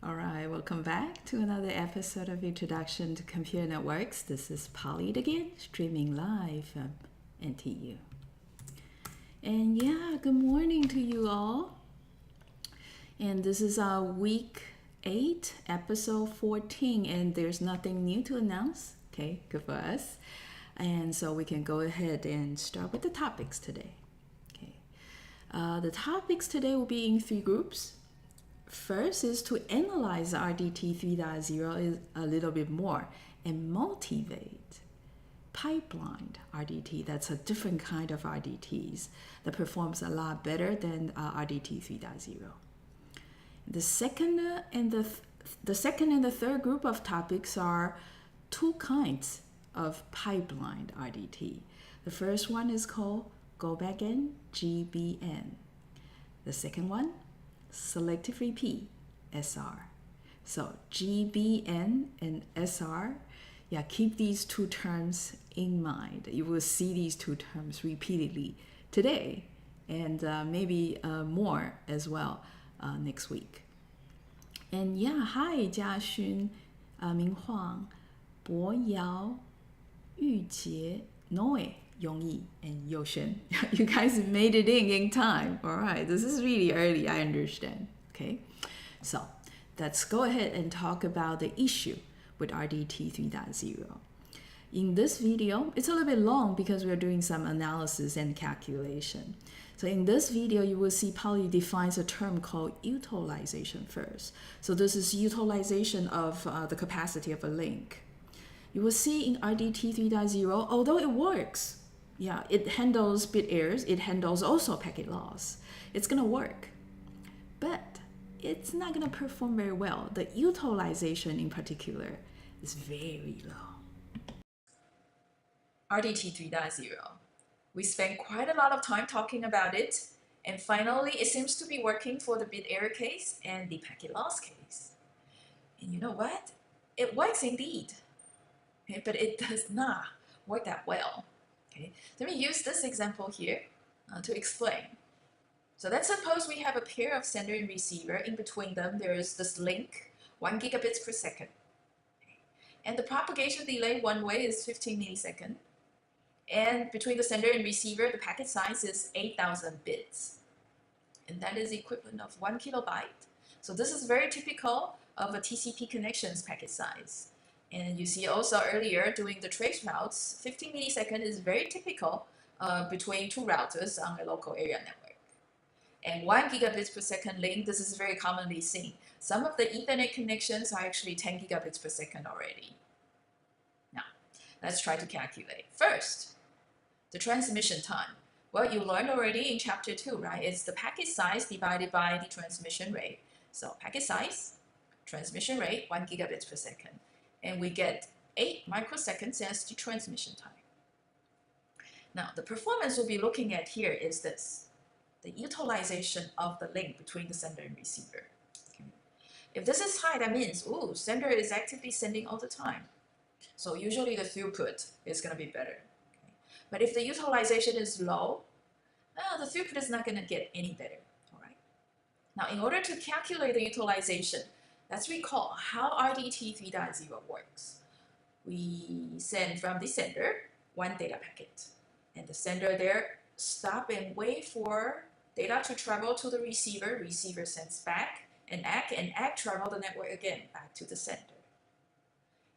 All right, welcome back to another episode of Introduction to Computer Networks. This is Polly again, streaming live from NTU. And yeah, good morning to you all. And this is our week 8, episode 14, and there's nothing new to announce. Okay, good for us. And so we can go ahead and start with the topics today. Okay, the topics today will be in 3 groups. First is to analyze RDT 3.0 a little bit more and motivate pipelined RDT. That's a different kind of RDTs that performs a lot better than RDT 3.0. The second and the third group of topics are 2 kinds of pipelined RDT. The first one is called Go Backend GBN. The second one, Selective repeat, SR. So GBN and SR, yeah, keep these 2 terms in mind. You will see these 2 terms repeatedly today and maybe more as well next week. And yeah, hi, Jiaxun, Ming Huang, Bo Yao, Yu Jie, Noe, Yongyi, and Youxuan. You guys made it in time. All right, this is really early, I understand. Okay, so let's go ahead and talk about the issue with RDT 3.0. In this video, it's a little bit long because we're doing some analysis and calculation. So in this video, you will see Polly defines a term called utilization first. So this is utilization of the capacity of a link. You will see in RDT 3.0, although it works, yeah, it handles bit errors, it handles also packet loss. It's gonna work, but it's not gonna perform very well. The utilization in particular is very low. RDT 3.0. We spent quite a lot of time talking about it, and finally it seems to be working for the bit error case and the packet loss case. And you know what? It works indeed, okay, but it does not work that well. Okay, let me use this example here to explain. So let's suppose we have a pair of sender and receiver. In between them, there is this link, 1 gigabits per second. Okay. And the propagation delay one way is 15 milliseconds. And between the sender and receiver, the packet size is 8,000 bits. And that is the equivalent of 1 kilobyte. So this is very typical of a TCP connections packet size. And you see also earlier doing the trace routes, 15 milliseconds is very typical between 2 routers on a local area network. And 1 gigabits per second link, this is very commonly seen. Some of the Ethernet connections are actually 10 gigabits per second already. Now, let's try to calculate. First, the transmission time. Well, you learned already in chapter 2, right? It's the packet size divided by the transmission rate. So packet size, transmission rate, 1 gigabits per second. And we get 8 microseconds as the transmission time. Now, the performance we'll be looking at here is this, the utilization of the link between the sender and receiver. Okay. If this is high, that means, ooh, sender is actively sending all the time. So usually the throughput is going to be better. Okay. But if the utilization is low, the throughput is not going to get any better. All right. Now, in order to calculate the utilization, let's recall how RDT 3.0 works. We send from the sender 1 data packet, and the sender there stop and wait for data to travel to the receiver. Receiver sends back and ACK travel the network again back to the sender.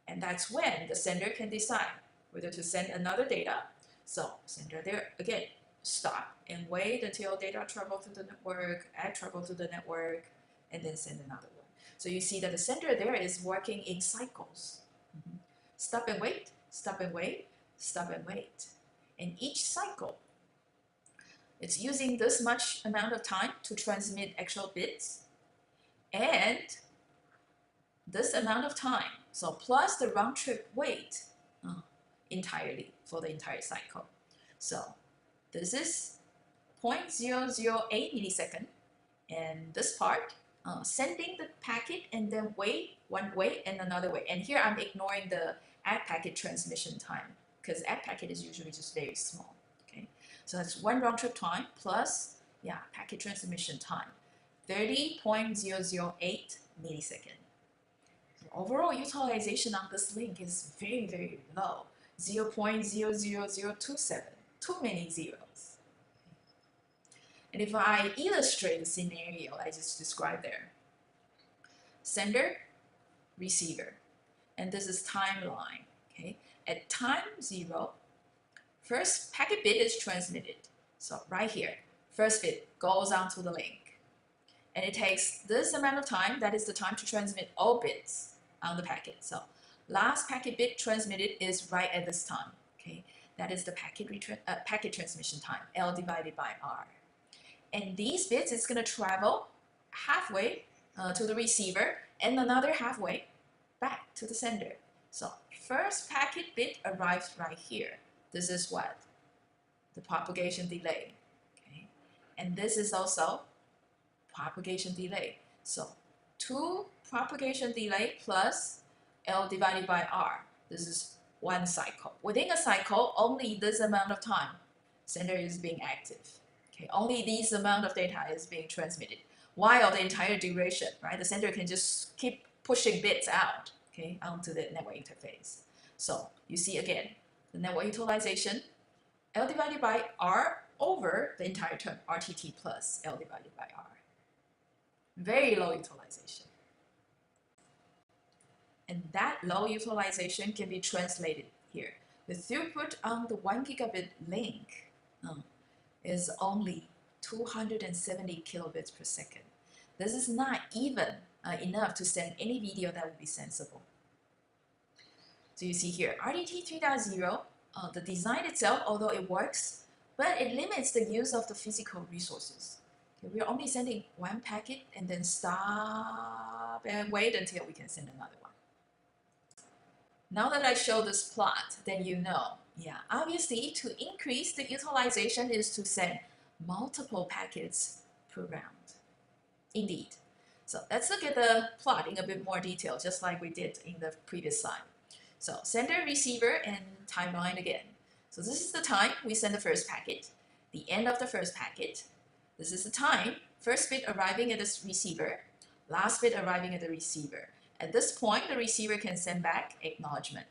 And that's when the sender can decide whether to send another data. So sender there again, stop and wait until data travel to the network, ACK travel to the network, and then send another one. So you see that the sender there is working in cycles. Stop and wait, stop and wait, stop and wait. And each cycle, it's using this much amount of time to transmit actual bits, and this amount of time, so plus the round trip wait entirely for the entire cycle. So this is 0.008 millisecond, and this part, sending the packet and then wait, one wait and another wait. And here I'm ignoring the ACK packet transmission time because ACK packet is usually just very small. Okay, so that's 1 round trip time plus packet transmission time, 30.008 millisecond. overall utilization on this link is very, very low, 0.00027, too many zeros. And if I illustrate the scenario I just described there, sender, receiver, and this is timeline, okay? At time 0, first packet bit is transmitted. So right here, first bit goes onto the link. And it takes this amount of time, that is the time to transmit all bits on the packet. So last packet bit transmitted is right at this time, okay? That is the packet transmission time, L divided by R. And these bits is gonna travel halfway to the receiver and another halfway back to the sender. So first packet bit arrives right here. This is what? The propagation delay, okay? And this is also propagation delay. So 2 propagation delay plus L divided by R. This is one cycle. Within a cycle, only this amount of time sender is being active. Okay, only this amount of data is being transmitted. While the entire duration, right, the sender can just keep pushing bits out, okay, onto the network interface. So you see again, the network utilization, L divided by R over the entire term, RTT plus L divided by R. Very low utilization. And that low utilization can be translated here. The throughput on the 1 gigabit link is only 270 kilobits per second. This is not even enough to send any video that would be sensible. So you see here, RDT 3.0, the design itself, although it works, but it limits the use of the physical resources. Okay, we're only sending one packet and then stop and wait until we can send another one. Now that I show this plot, then you know, yeah, obviously to increase the utilization is to send multiple packets per round. Indeed. So let's look at the plot in a bit more detail, just like we did in the previous slide. So sender, receiver, and timeline again. So this is the time we send the first packet, the end of the first packet. This is the time, first bit arriving at the receiver, last bit arriving at the receiver. At this point, the receiver can send back acknowledgement.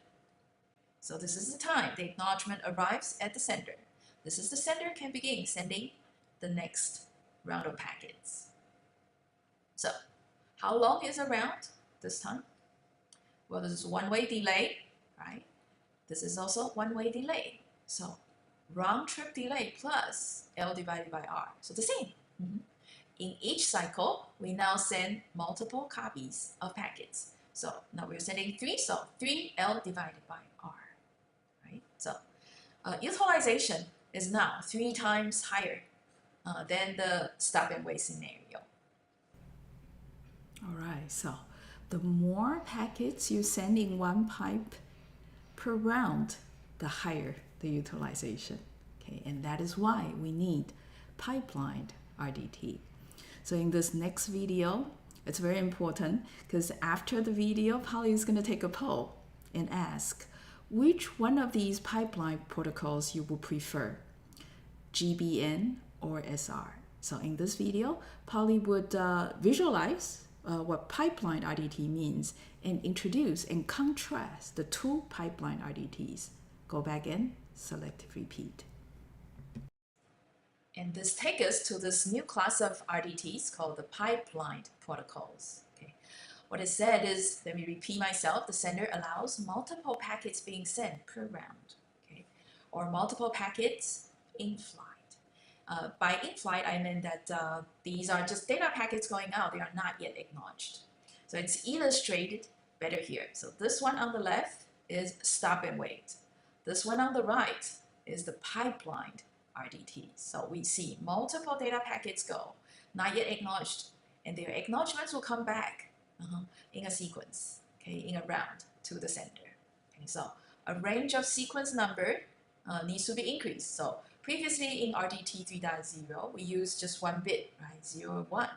So this is the time the acknowledgement arrives at the sender. This is the sender can begin sending the next round of packets. So how long is a round this time? Well, this is one-way delay, right? This is also one-way delay. So round trip delay plus L divided by R. So the same. In each cycle, we now send multiple copies of packets. So now we're sending 3, so 3L divided by R, right? So utilization is now 3 times higher than the stop and wait scenario. All right, so the more packets you send in one pipe per round, the higher the utilization. Okay, and that is why we need pipelined RDT. So in this next video, it's very important because after the video, Polly is going to take a poll and ask which one of these pipeline protocols you would prefer, GBN or SR. So in this video, Polly would visualize what pipeline RDT means and introduce and contrast the 2 pipeline RDTs. Go back and selective repeat. And this takes us to this new class of RDTs called the pipelined protocols. Okay. What it said is, let me repeat myself, the sender allows multiple packets being sent per round, okay, or multiple packets in flight. By in flight, I meant that these are just data packets going out, they are not yet acknowledged. So it's illustrated better here. So this one on the left is stop and wait. This one on the right is the pipelined RDT. So we see multiple data packets go, not yet acknowledged, and their acknowledgements will come back in a sequence, okay, in a round to the sender. Okay, so a range of sequence number needs to be increased. So previously in RDT 3.0, we used just 1 bit, right, 0 and 1.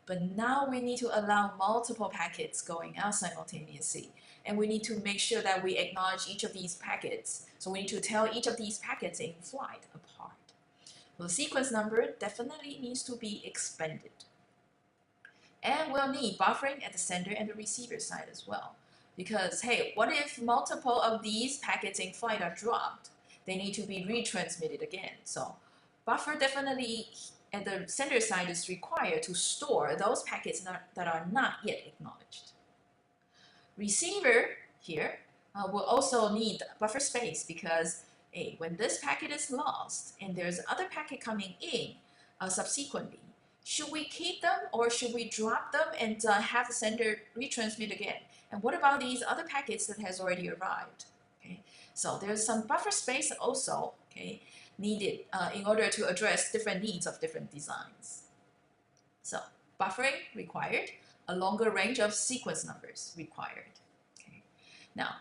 But now we need to allow multiple packets going out simultaneously. And we need to make sure that we acknowledge each of these packets. So we need to tell each of these packets in flight apart. The sequence number definitely needs to be expanded. And we'll need buffering at the sender and the receiver side as well. Because, hey, what if multiple of these packets in flight are dropped? They need to be retransmitted again. So buffer definitely at the sender side is required to store those packets that are not yet acknowledged. Receiver here will also need buffer space because hey, when this packet is lost and there's other packet coming in subsequently, should we keep them or should we drop them and have the sender retransmit again? And what about these other packets that has already arrived? Okay, so there's some buffer space also, okay, needed in order to address different needs of different designs. So buffering required, a longer range of sequence numbers required. Okay. Now,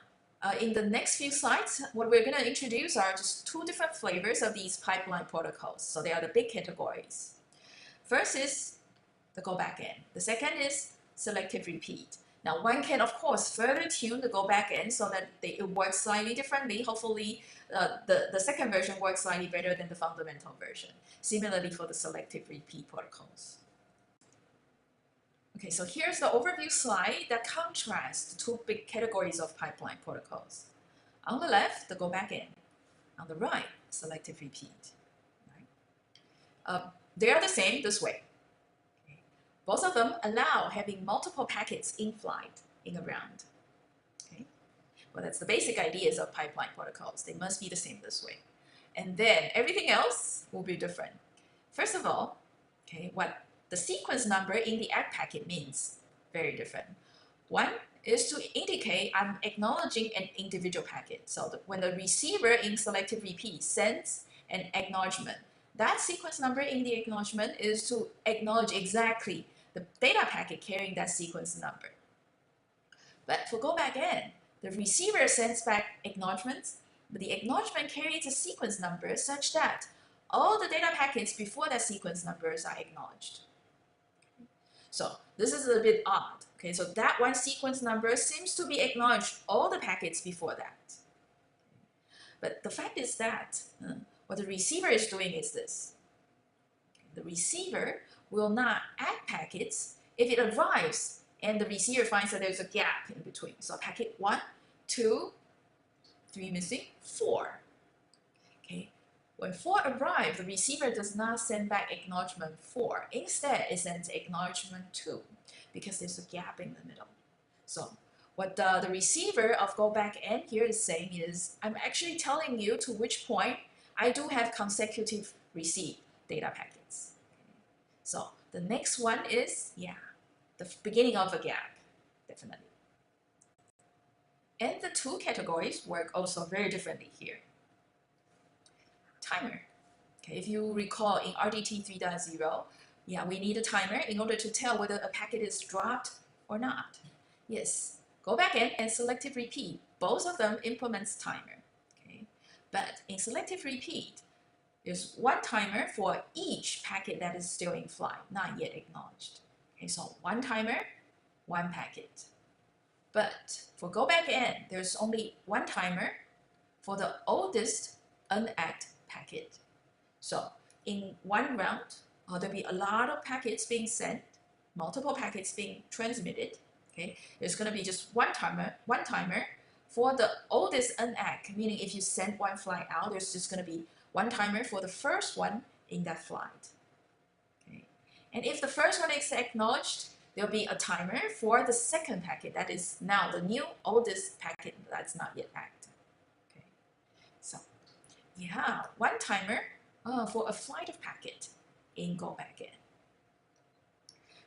in the next few slides, what we're going to introduce are just two different flavors of these pipeline protocols. So they are the big categories. First is the go back end. The second is selective repeat. Now, one can, of course, further tune the go back end so that it works slightly differently. Hopefully, the second version works slightly better than the fundamental version. Similarly for the selective repeat protocols. Okay, so here's the overview slide that contrasts the two big categories of pipeline protocols. On the left, the go back end. On the right, selective repeat. Right? They are the same this way. Okay. Both of them allow having multiple packets in flight, in a round. Okay. Well, that's the basic ideas of pipeline protocols. They must be the same this way. And then everything else will be different. First of all, okay, what the sequence number in the ACK packet means very different. One is to indicate I'm acknowledging an individual packet. So when the receiver in selective repeat sends an acknowledgement, that sequence number in the acknowledgement is to acknowledge exactly the data packet carrying that sequence number. But for go back N, the receiver sends back acknowledgements, but the acknowledgement carries a sequence number such that all the data packets before that sequence numbers are acknowledged. So this is a bit odd. Okay, so that one sequence number seems to be acknowledged all the packets before that. But the fact is that what the receiver is doing is this. The receiver will not add packets if it arrives and the receiver finds that there's a gap in between. So packet 1, 2, 3 missing, 4. Okay. When 4 arrives, the receiver does not send back acknowledgement 4. Instead, it sends acknowledgement 2 because there's a gap in the middle. So what the receiver of go back N here is saying is, I'm actually telling you to which point I do have consecutive receive data packets. Okay. So the next one is, yeah, the beginning of a gap, definitely. And the two categories work also very differently here. Timer. Okay, if you recall in RDT 3.0, yeah, we need a timer in order to tell whether a packet is dropped or not. Yes, go back in and selective repeat. Both of them implements timer. Okay, but in selective repeat, there's one timer for each packet that is still in flight, not yet acknowledged. Okay, so one timer, one packet. But for go back in, there's only one timer for the oldest unacked packet. So in one round, there'll be a lot of packets being sent, multiple packets being transmitted. Okay, there's going to be just one timer for the oldest unacked, meaning if you send one flight out, there's just going to be one timer for the first one in that flight. Okay, and if the first one is acknowledged, there'll be a timer for the second packet that is now the new oldest packet that's not yet active. Okay, so yeah, one timer for a flight of packet in go back in.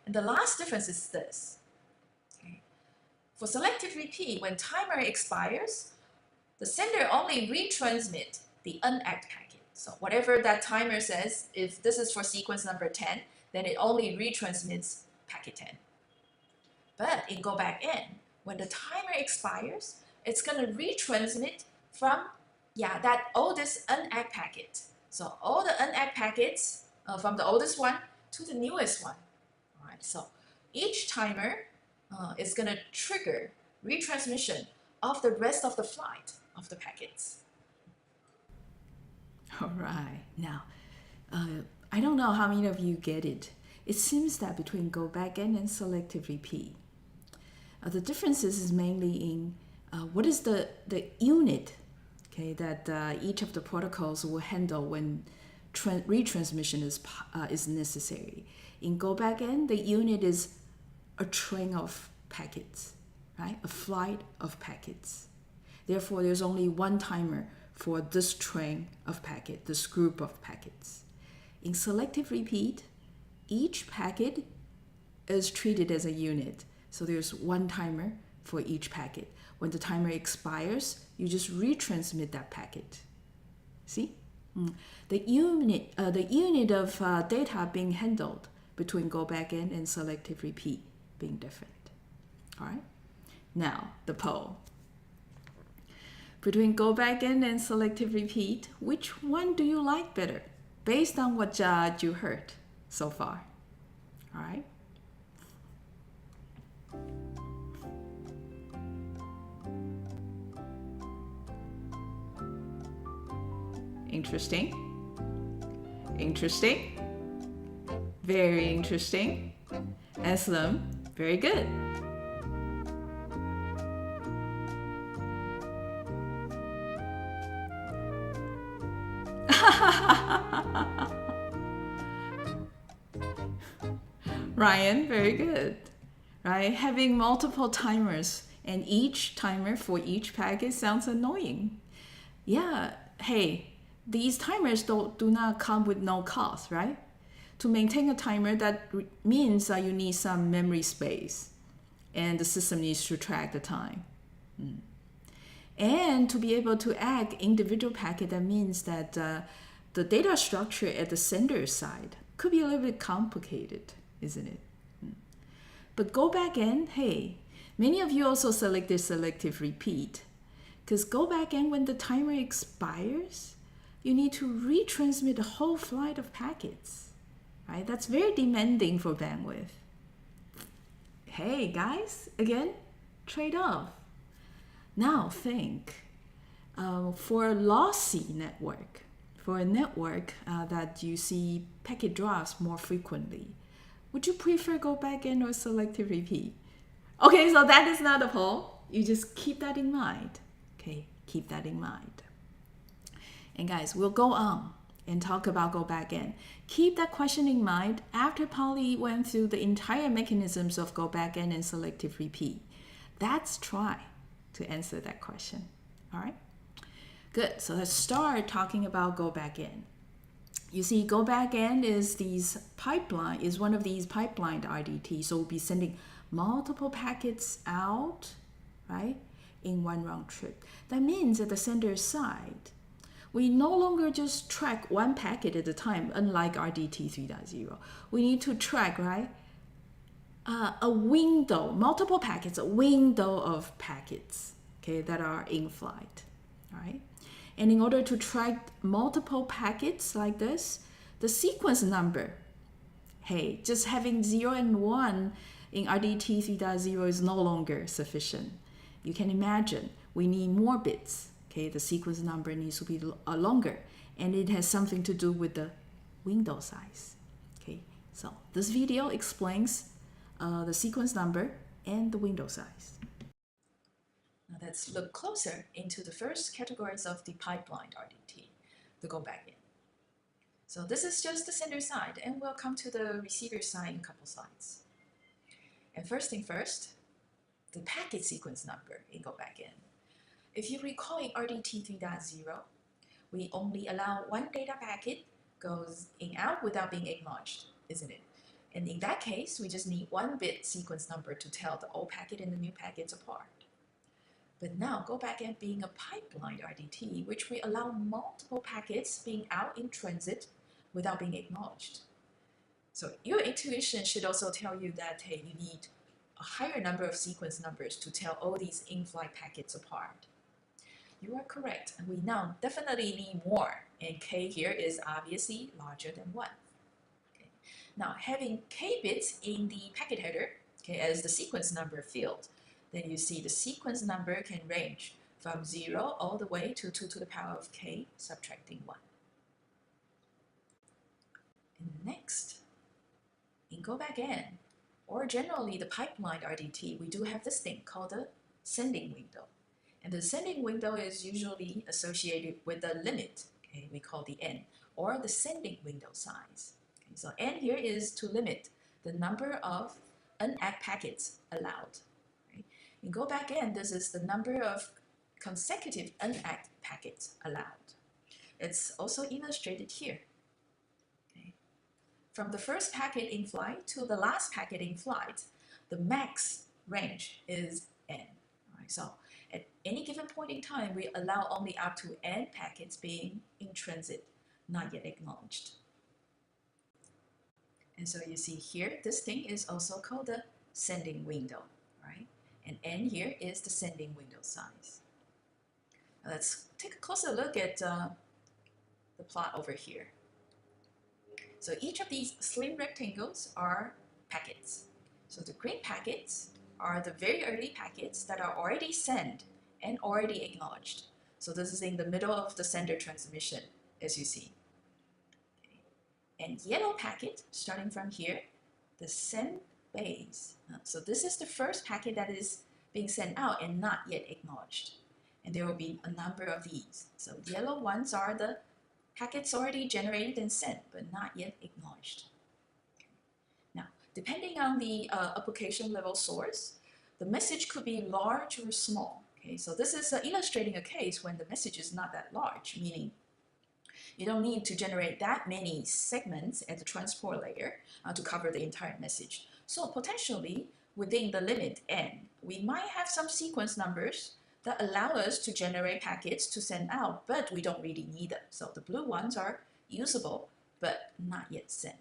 And the last difference is this. Okay. For selective repeat, when timer expires, the sender only retransmit the unacked packet. So whatever that timer says, if this is for sequence number 10, then it only retransmits packet 10. But in go back in, when the timer expires, it's going to retransmit from that oldest unacked packet. So all the unacked packets from the oldest one to the newest one. All right, so each timer is going to trigger retransmission of the rest of the flight of the packets. All right. Now, I don't know how many of you get it. It seems that between go back N and selective repeat, The differences is mainly in what is the unit, okay, that each of the protocols will handle when retransmission is necessary. In Go backend, the unit is a train of packets, right? A flight of packets. Therefore, there's only one timer for this train of packets, this group of packets. In selective repeat, each packet is treated as a unit. So there's one timer for each packet. When the timer expires, you just retransmit that packet. See? The unit of data being handled between go backend and selective repeat being different. All right? Now, the poll. Between go backend and selective repeat, which one do you like better? Based on what you heard so far. All right? Interesting. Interesting. Very interesting. Aslam, very good. Ryan, very good. Right? Having multiple timers and each timer for each packet sounds annoying. Yeah, hey, these timers do not come with no cost, right? To maintain a timer, that means that you need some memory space and the system needs to track the time. And to be able to add individual packet, that means that the data structure at the sender side could be a little bit complicated, isn't it? But go backend, hey, many of you also selected selective repeat. Because go backend, when the timer expires, you need to retransmit a whole flight of packets, right? That's very demanding for bandwidth. Hey guys, again, trade-off. Now think, for a lossy network, for a network that you see packet drops more frequently, would you prefer go backend or selective repeat? Okay, so that is not a poll. You just keep that in mind. Okay, keep that in mind. And guys, we'll go on and talk about go backend. Keep that question in mind after Polly went through the entire mechanisms of go backend and selective repeat. Let's try to answer that question. All right? Good. So let's start talking about go backend. You see, go backend is one of these pipelined RDT. So we'll be sending multiple packets out, right, in one round trip. That means at the sender side, we no longer just track one packet at a time, unlike RDT 3.0. We need to track, right, a window, multiple packets, a window of packets, okay, that are in flight, all right? And in order to track multiple packets like this, the sequence number, hey, just having 0 and 1 in RDT 3.0 is no longer sufficient. You can imagine we need more bits. Okay, the sequence number needs to be longer, and it has something to do with the window size. Okay, so this video explains the sequence number and the window size. Now let's look closer into the first categories of the pipelined RDT, the go backend. So this is just the sender side, and we'll come to the receiver side in a couple slides. And first thing first, the packet sequence number in go backend. If you recall in RDT 3.0, we only allow one data packet goes in out without being acknowledged, isn't it? And in that case, we just need one bit sequence number to tell the old packet and the new packets apart. But now, go backend being a pipelined RDT, which we allow multiple packets being out in transit without being acknowledged. So your intuition should also tell you that, hey, you need a higher number of sequence numbers to tell all these in-flight packets apart. You are correct, and we now definitely need more, and k here is obviously larger than 1. Okay. Now, having k bits in the packet header, okay, as the sequence number field, then you see the sequence number can range from 0 all the way to 2 to the power of k subtracting 1. And next, in go backend, or generally the pipeline RDT, we do have this thing called the sending window. And the sending window is usually associated with the limit, okay, we call the n, or the sending window size. Okay, so n here is to limit the number of unact packets allowed. Right? And go back in, this is the number of consecutive unact packets allowed. It's also illustrated here. Okay. From the first packet in flight to the last packet in flight, the max range is n. Right? So at any given point in time, we allow only up to n packets being in transit, not yet acknowledged. And so you see here, this thing is also called the sending window, right? And n here is the sending window size. Now let's take a closer look at the plot over here. So each of these slim rectangles are packets. So the green packets are the very early packets that are already sent and already acknowledged. So this is in the middle of the sender transmission, as you see. Okay. And yellow packet, starting from here, the send base. So this is the first packet that is being sent out and not yet acknowledged. And there will be a number of these. So yellow ones are the packets already generated and sent, but not yet acknowledged. Okay. Now, depending on the application level source, the message could be large or small. Okay, so this is illustrating a case when the message is not that large, meaning you don't need to generate that many segments at the transport layer to cover the entire message. So potentially, within the limit n, we might have some sequence numbers that allow us to generate packets to send out, but we don't really need them. So the blue ones are usable, but not yet sent.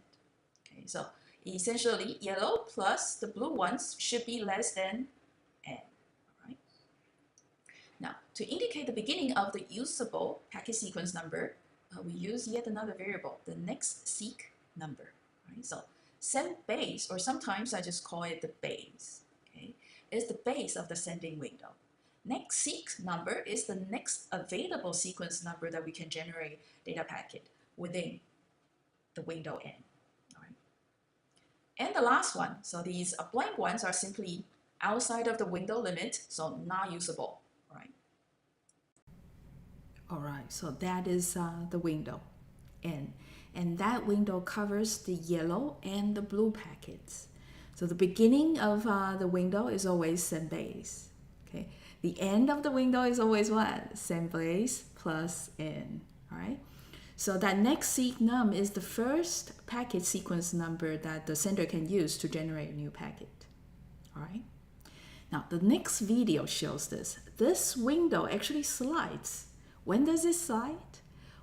Okay, so essentially, yellow plus the blue ones should be less than n. Right? Now, to indicate the beginning of the usable packet sequence number, we use yet another variable, the next seek number. Right? So send base, or sometimes I just call it the base, okay, is the base of the sending window. Next seek number is the next available sequence number that we can generate data packet within the window n. All right. And the last one, so these blank ones are simply outside of the window limit, so not usable. Right. All right, so that is the window n. And that window covers the yellow and the blue packets. So the beginning of the window is always send base. Okay. The end of the window is always what? Send base plus n, all right? So that next seek num is the first packet sequence number that the sender can use to generate a new packet, all right? Now, the next video shows this. This window actually slides. When does it slide?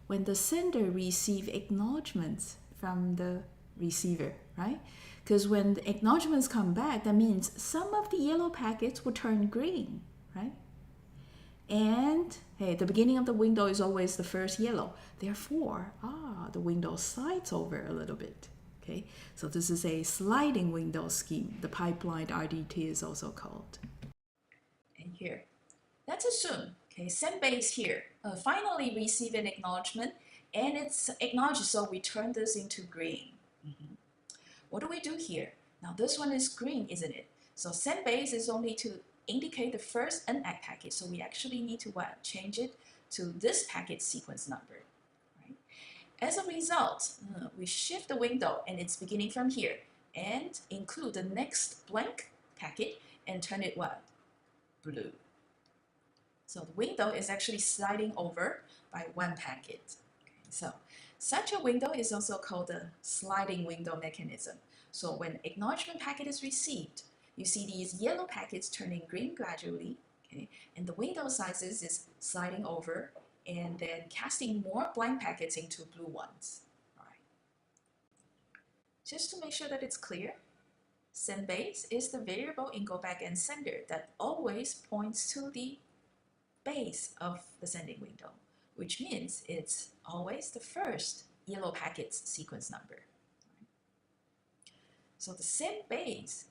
When the sender receives acknowledgements from the receiver, right? Because when the acknowledgements come back, that means some of the yellow packets will turn green, right? And hey, the beginning of the window is always the first yellow. Therefore, the window slides over a little bit. Okay, so this is a sliding window scheme. The pipeline RDT is also called. And here, let's assume, okay, send base here finally receive an acknowledgement, and it's acknowledged, so we turn this into green. What do we do here? Now this one is green, isn't it? So send base is only to indicate the first unact packet, so we actually need to what? Change it to this packet sequence number. Right? As a result, we shift the window and it's beginning from here and include the next blank packet and turn it what? Blue. So the window is actually sliding over by one packet. Okay, so such a window is also called the sliding window mechanism. So when acknowledgement packet is received, you see these yellow packets turning green gradually, okay, and the window sizes is sliding over and then casting more blank packets into blue ones. All right. Just to make sure that it's clear, send base is the variable in go back and sender that always points to the base of the sending window, which means it's always the first yellow packet's sequence number. Right? So the send base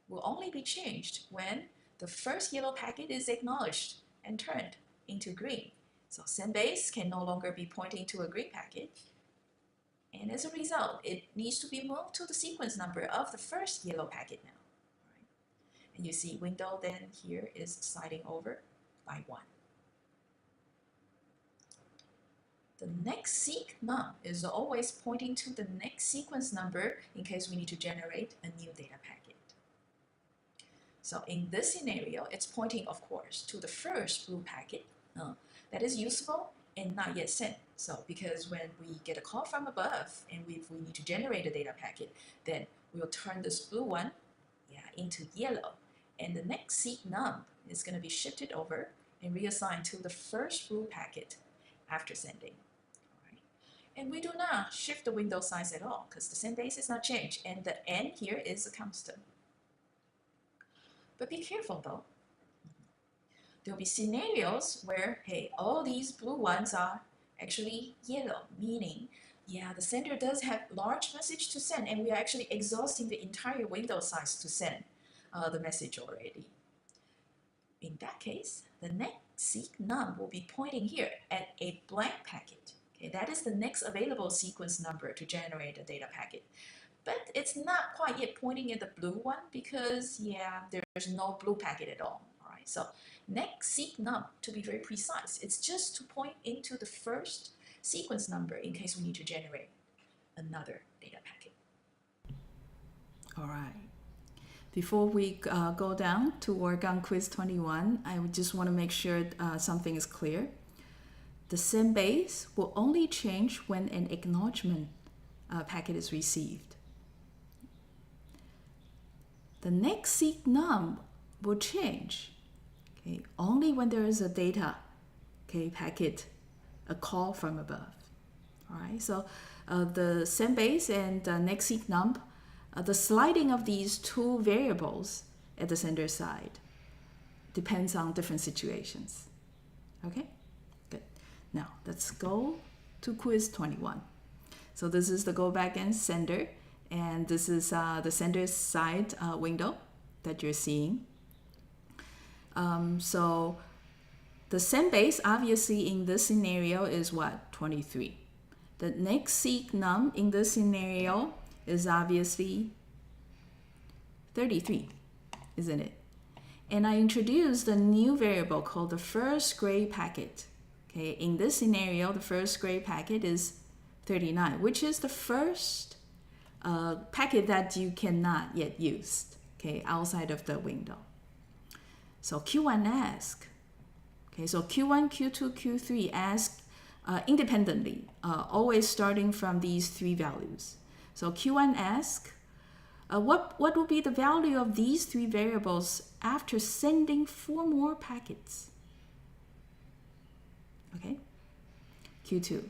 will only be changed when the first yellow packet is acknowledged and turned into green. So send base can no longer be pointing to a green packet, and as a result, it needs to be moved to the sequence number of the first yellow packet now. And you see window then here is sliding over by 1. The next seek num is always pointing to the next sequence number in case we need to generate a new data packet. So in this scenario, it's pointing, of course, to the first blue packet that is useful and not yet sent. So because when we get a call from above and if we need to generate a data packet, then we'll turn this blue one into yellow. And the next seek num is going to be shifted over and reassigned to the first blue packet after sending. And we do not shift the window size at all because the send base is not changed and the n here is a constant. But be careful though. There'll be scenarios where, hey, all these blue ones are actually yellow, meaning, yeah, the sender does have large message to send and we are actually exhausting the entire window size to send the message already. In that case, the next seek num will be pointing here at a blank packet. Okay, that is the next available sequence number to generate a data packet. But it's not quite yet pointing at the blue one because, yeah, there's no blue packet at all. All right, so next seek num, to be very precise, it's just to point into the first sequence number in case we need to generate another data packet. All right. Before we go down to work on quiz 21, I would just want to make sure something is clear. The send base will only change when an acknowledgement packet is received. The next seek num will change only when there is a data packet, a call from above. All right, so the send base and the next seek num, the sliding of these two variables at the sender side depends on different situations. Okay, good. Now let's go to quiz 21. So this is the go backend sender, and this is the sender side window that you're seeing. So the send base obviously in this scenario is what? 23. The next seek num in this scenario is obviously 33, isn't it? And I introduced a new variable called the first gray packet. Okay, in this scenario, the first gray packet is 39, which is the first packet that you cannot yet use, outside of the window. So Q1 ask. So Q1, Q2, Q3 ask independently, always starting from these three values. So Q1 ask, what will be the value of these three variables after sending 4 more packets? Okay. Q2,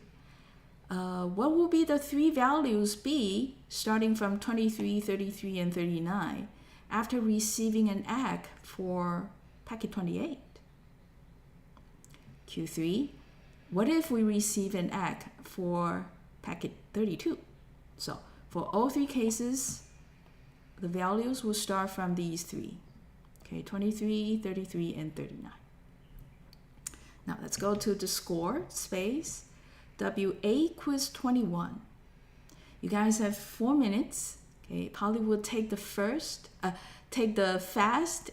what will be the three values be starting from 23, 33, and 39 after receiving an ACK for packet 28? Q3, what if we receive an ACK for packet 32? So for all three cases, the values will start from these three. 23, 33, and 39. Now let's go to the score space, WA quiz 21. You guys have 4 minutes. Polly will take the fast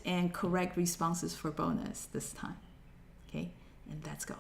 and correct responses for bonus this time. And let's go.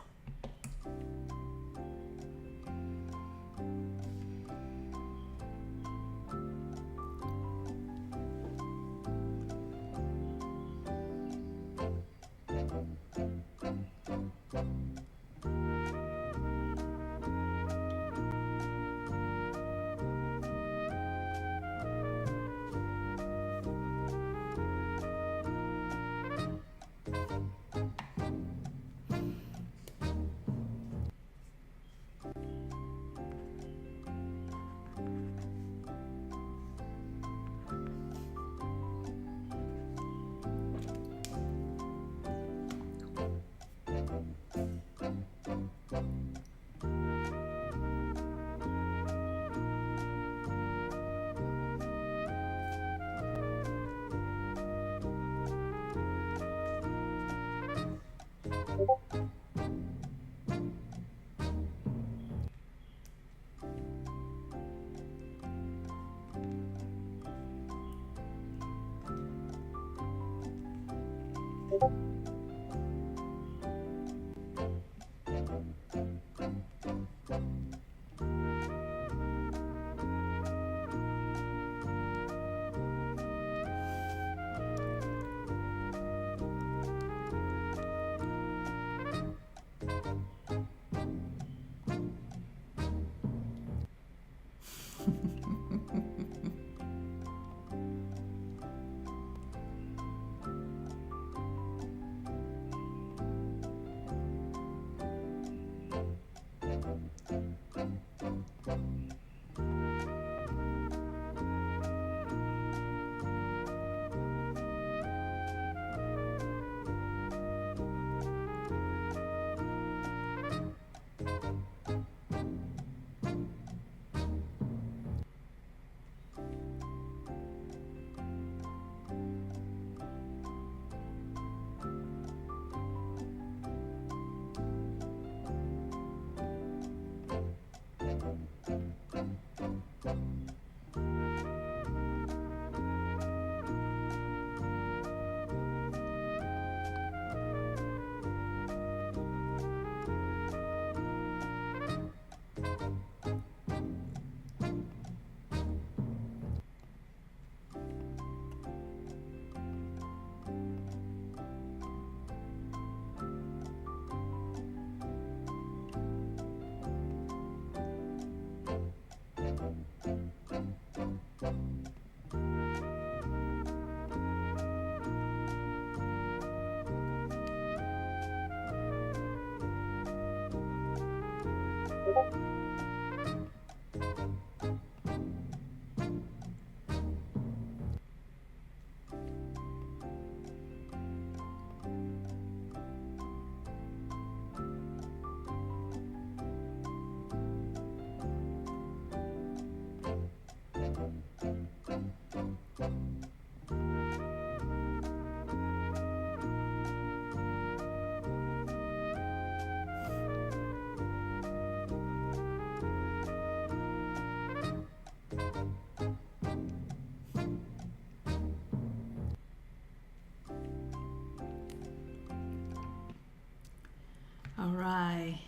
All right.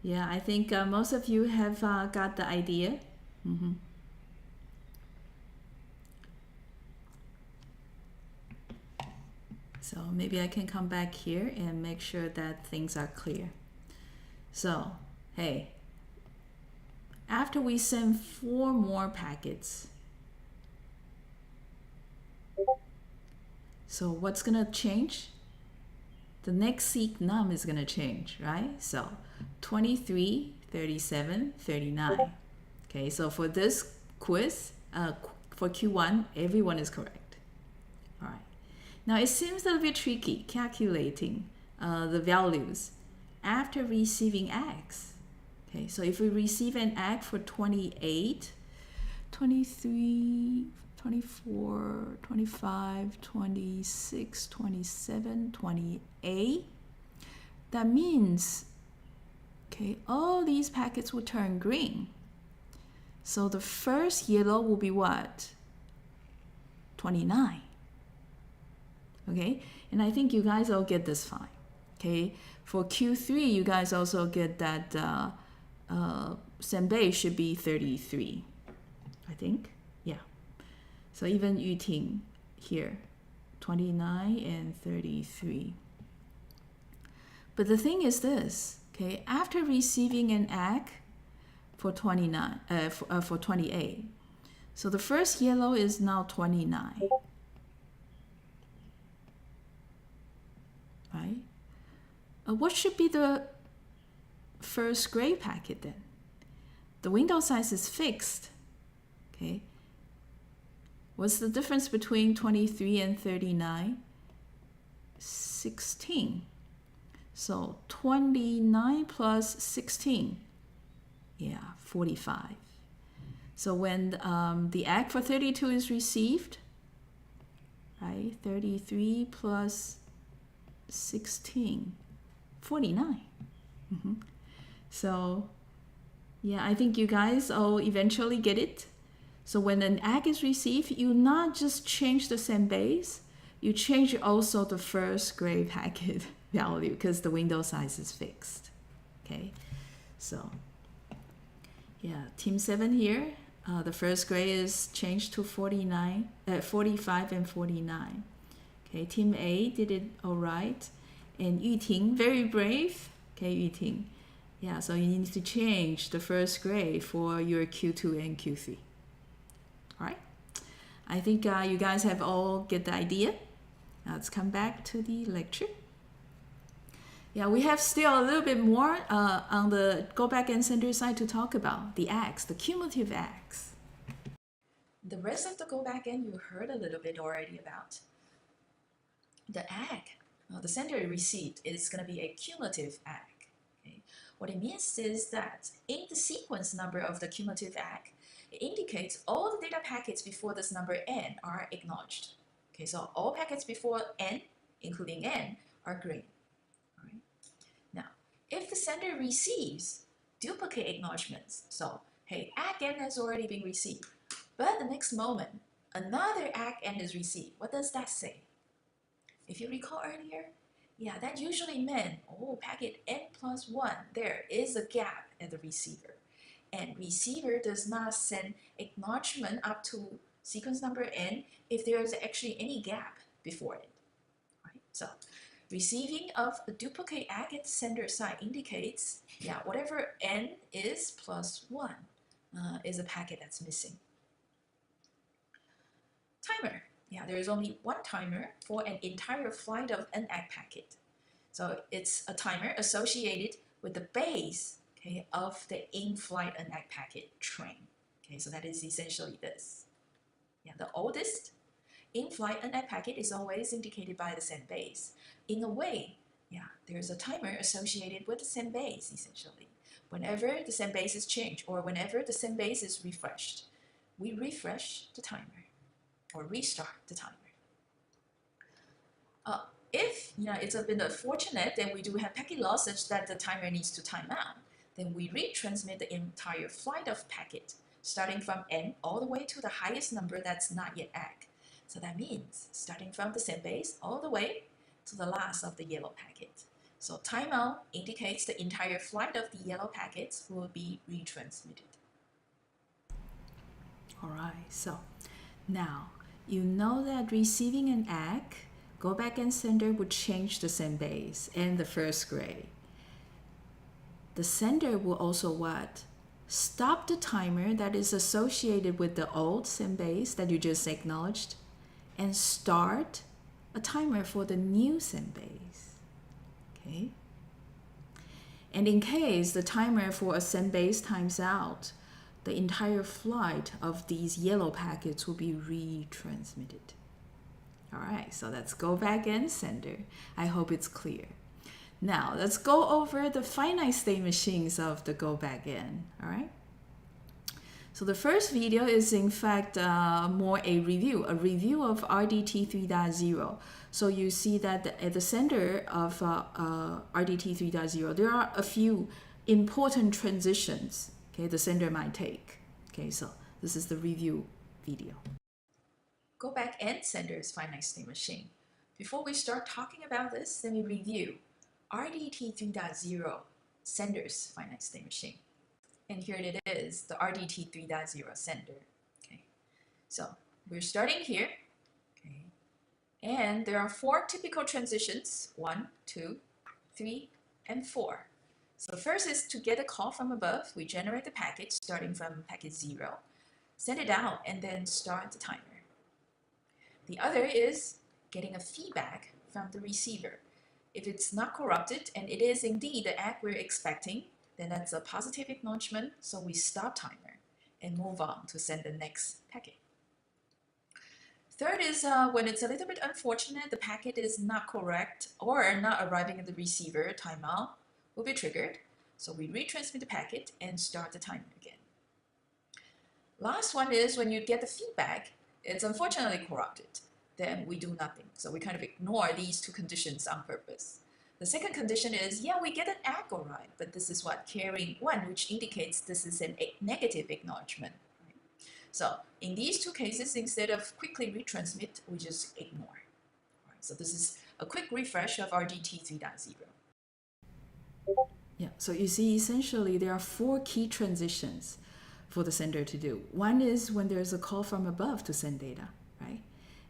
Yeah, I think most of you have got the idea. Mm-hmm. So maybe I can come back here and make sure that things are clear. So, hey, after we send 4 more packets, so what's gonna change? The next seek num is gonna change, right? So 23, 37, 39. Okay, so for this quiz, for Q1, everyone is correct. All right. Now it seems a little bit tricky calculating the values after receiving X. Okay, so if we receive an X for 28, 23, 24, 25, 26, 27, 28, that means, okay, all these packets will turn green. So the first yellow will be what? 29. Okay, and I think you guys all get this fine. Okay, for Q3, you guys also get that Senbei should be 33, I think. Yeah. So even Yuting here, 29 and 33. But the thing is this, okay, after receiving an ACK for 29, for 28, so the first yellow is now 29. Right? What should be the first gray packet then? The window size is fixed. Okay. What's the difference between 23 and 39? 16. So 29 plus 16, yeah, 45. So when the ACK for 32 is received, right, 33 plus 16, 49. Mm-hmm. So yeah, I think you guys all eventually get it. So when an ACK is received, you not just change the Senbeis, you change also the first gray packet value because the window size is fixed. Okay, so yeah, team 7 here, the first gray is changed to 45 and 49. Okay, team A did it all right. And Yuting, very brave. Okay, Yuting. Yeah, so you need to change the first gray for your Q2 and Q3. All right. I think you guys have all get the idea. Now let's come back to the lecture. Yeah, we have still a little bit more on the go back and center side to talk about the acts, the cumulative acts. The rest of the go back end you heard a little bit already about. The act, the sender received, is going to be a cumulative act. Okay? What it means is that in the sequence number of the cumulative act, it indicates all the data packets before this number n are acknowledged. Okay, so all packets before n, including n, are green. All right. Now, if the sender receives duplicate acknowledgements, so hey, act n has already been received, but the next moment, another act n is received. What does that say? If you recall earlier, yeah, that usually meant, oh, packet n+1, there is a gap at the receiver. And receiver does not send acknowledgement up to sequence number n if there is actually any gap before it. Right? So receiving of a duplicate act at sender side indicates, yeah, whatever n is +1 is a packet that's missing. Timer. Yeah, there is only one timer for an entire flight of an act packet. So it's a timer associated with the base, okay, of the in-flight an act packet train. Okay, so that is essentially this. Yeah, the oldest in-flight an act packet is always indicated by the send base. In a way, yeah, there's a timer associated with the send base essentially. Whenever the send base is changed or whenever the send base is refreshed, we refresh the timer or restart the timer. If it's a bit unfortunate that we do have packet loss such that the timer needs to time out, then we retransmit the entire flight of packet, starting from n all the way to the highest number that's not yet act. So that means starting from the send base all the way to the last of the yellow packet. So timeout indicates the entire flight of the yellow packets will be retransmitted. All right, so now you know that receiving an act, go back and sender would change the send base and the first gray. The sender will also what? Stop the timer that is associated with the old send base that you just acknowledged and start a timer for the new send base. Okay? And in case the timer for a send base times out, the entire flight of these yellow packets will be retransmitted. All right, so let's go back and sender. I hope it's clear. Now, let's go over the finite state machines of the go back in. All right. So the first video is in fact more a review of RDT 3.0. So you see that at the center of RDT 3.0, there are a few important transitions, okay, the sender might take. Okay, so this is the review video. Go back and sender's finite state machine. Before we start talking about this, let me review RDT 3.0 sender's finite state machine. And here it is, the RDT 3.0 sender. Okay, so we're starting here. Okay, and there are 4 typical transitions: 1, 2, 3, and 4. So first is to get a call from above. We generate the packet starting from packet 0, send it out, and then start the timer. The other is getting a feedback from the receiver. If it's not corrupted and it is indeed the act we're expecting, then that's a positive acknowledgement, so we stop timer and move on to send the next packet. Third is when it's a little bit unfortunate, the packet is not correct or not arriving at the receiver, timeout will be triggered. So we retransmit the packet and start the timer again. Last one is when you get the feedback, it's unfortunately corrupted, then we do nothing. So we kind of ignore these 2 conditions on purpose. The second condition is, yeah, we get an act all right, but this is what carrying 1, which indicates this is a negative acknowledgement. Right? So in these 2 cases, instead of quickly retransmit, we just ignore. So this is a quick refresh of RDT 3.0. Yeah, so you see, essentially, there are 4 key transitions for the sender to do. One is when there's a call from above to send data, right?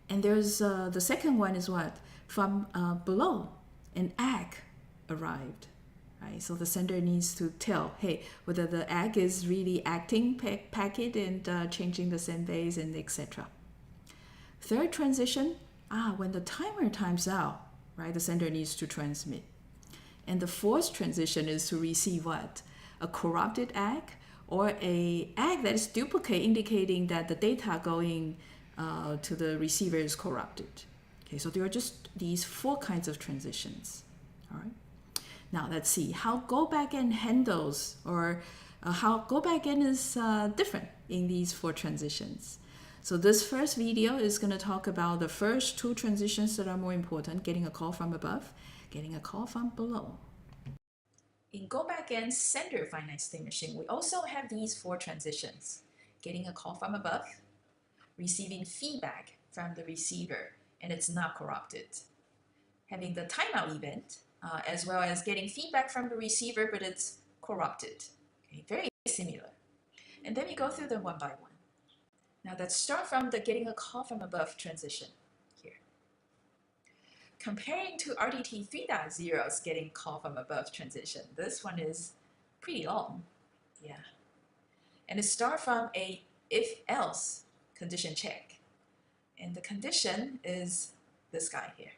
And there's the second one is what? From below, an ACK arrived, right? So the sender needs to tell, hey, whether the ACK is really acting packet and changing the send base and etc. Third transition, when the timer times out, right, the sender needs to transmit. And the fourth transition is to receive what? A corrupted ACK or a ACK that is duplicate, indicating that the data going to the receiver is corrupted. Okay, so there are just these 4 kinds of transitions. All right. Now let's see how go backend handles, or how go backend is different in these 4 transitions. So this first video is going to talk about the first 2 transitions that are more important: getting a call from above, getting a call from below. In Go Backend Sender finite state machine, we also have these 4 transitions: getting a call from above, receiving feedback from the receiver and it's not corrupted, having the timeout event, as well as getting feedback from the receiver but it's corrupted. Okay, very similar. And then we go through them one by one. Now let's start from the getting a call from above transition here. Comparing to RDT 3.0's getting call from above transition, this one is pretty long. Yeah. And it starts from a if-else condition check. And the condition is this guy here.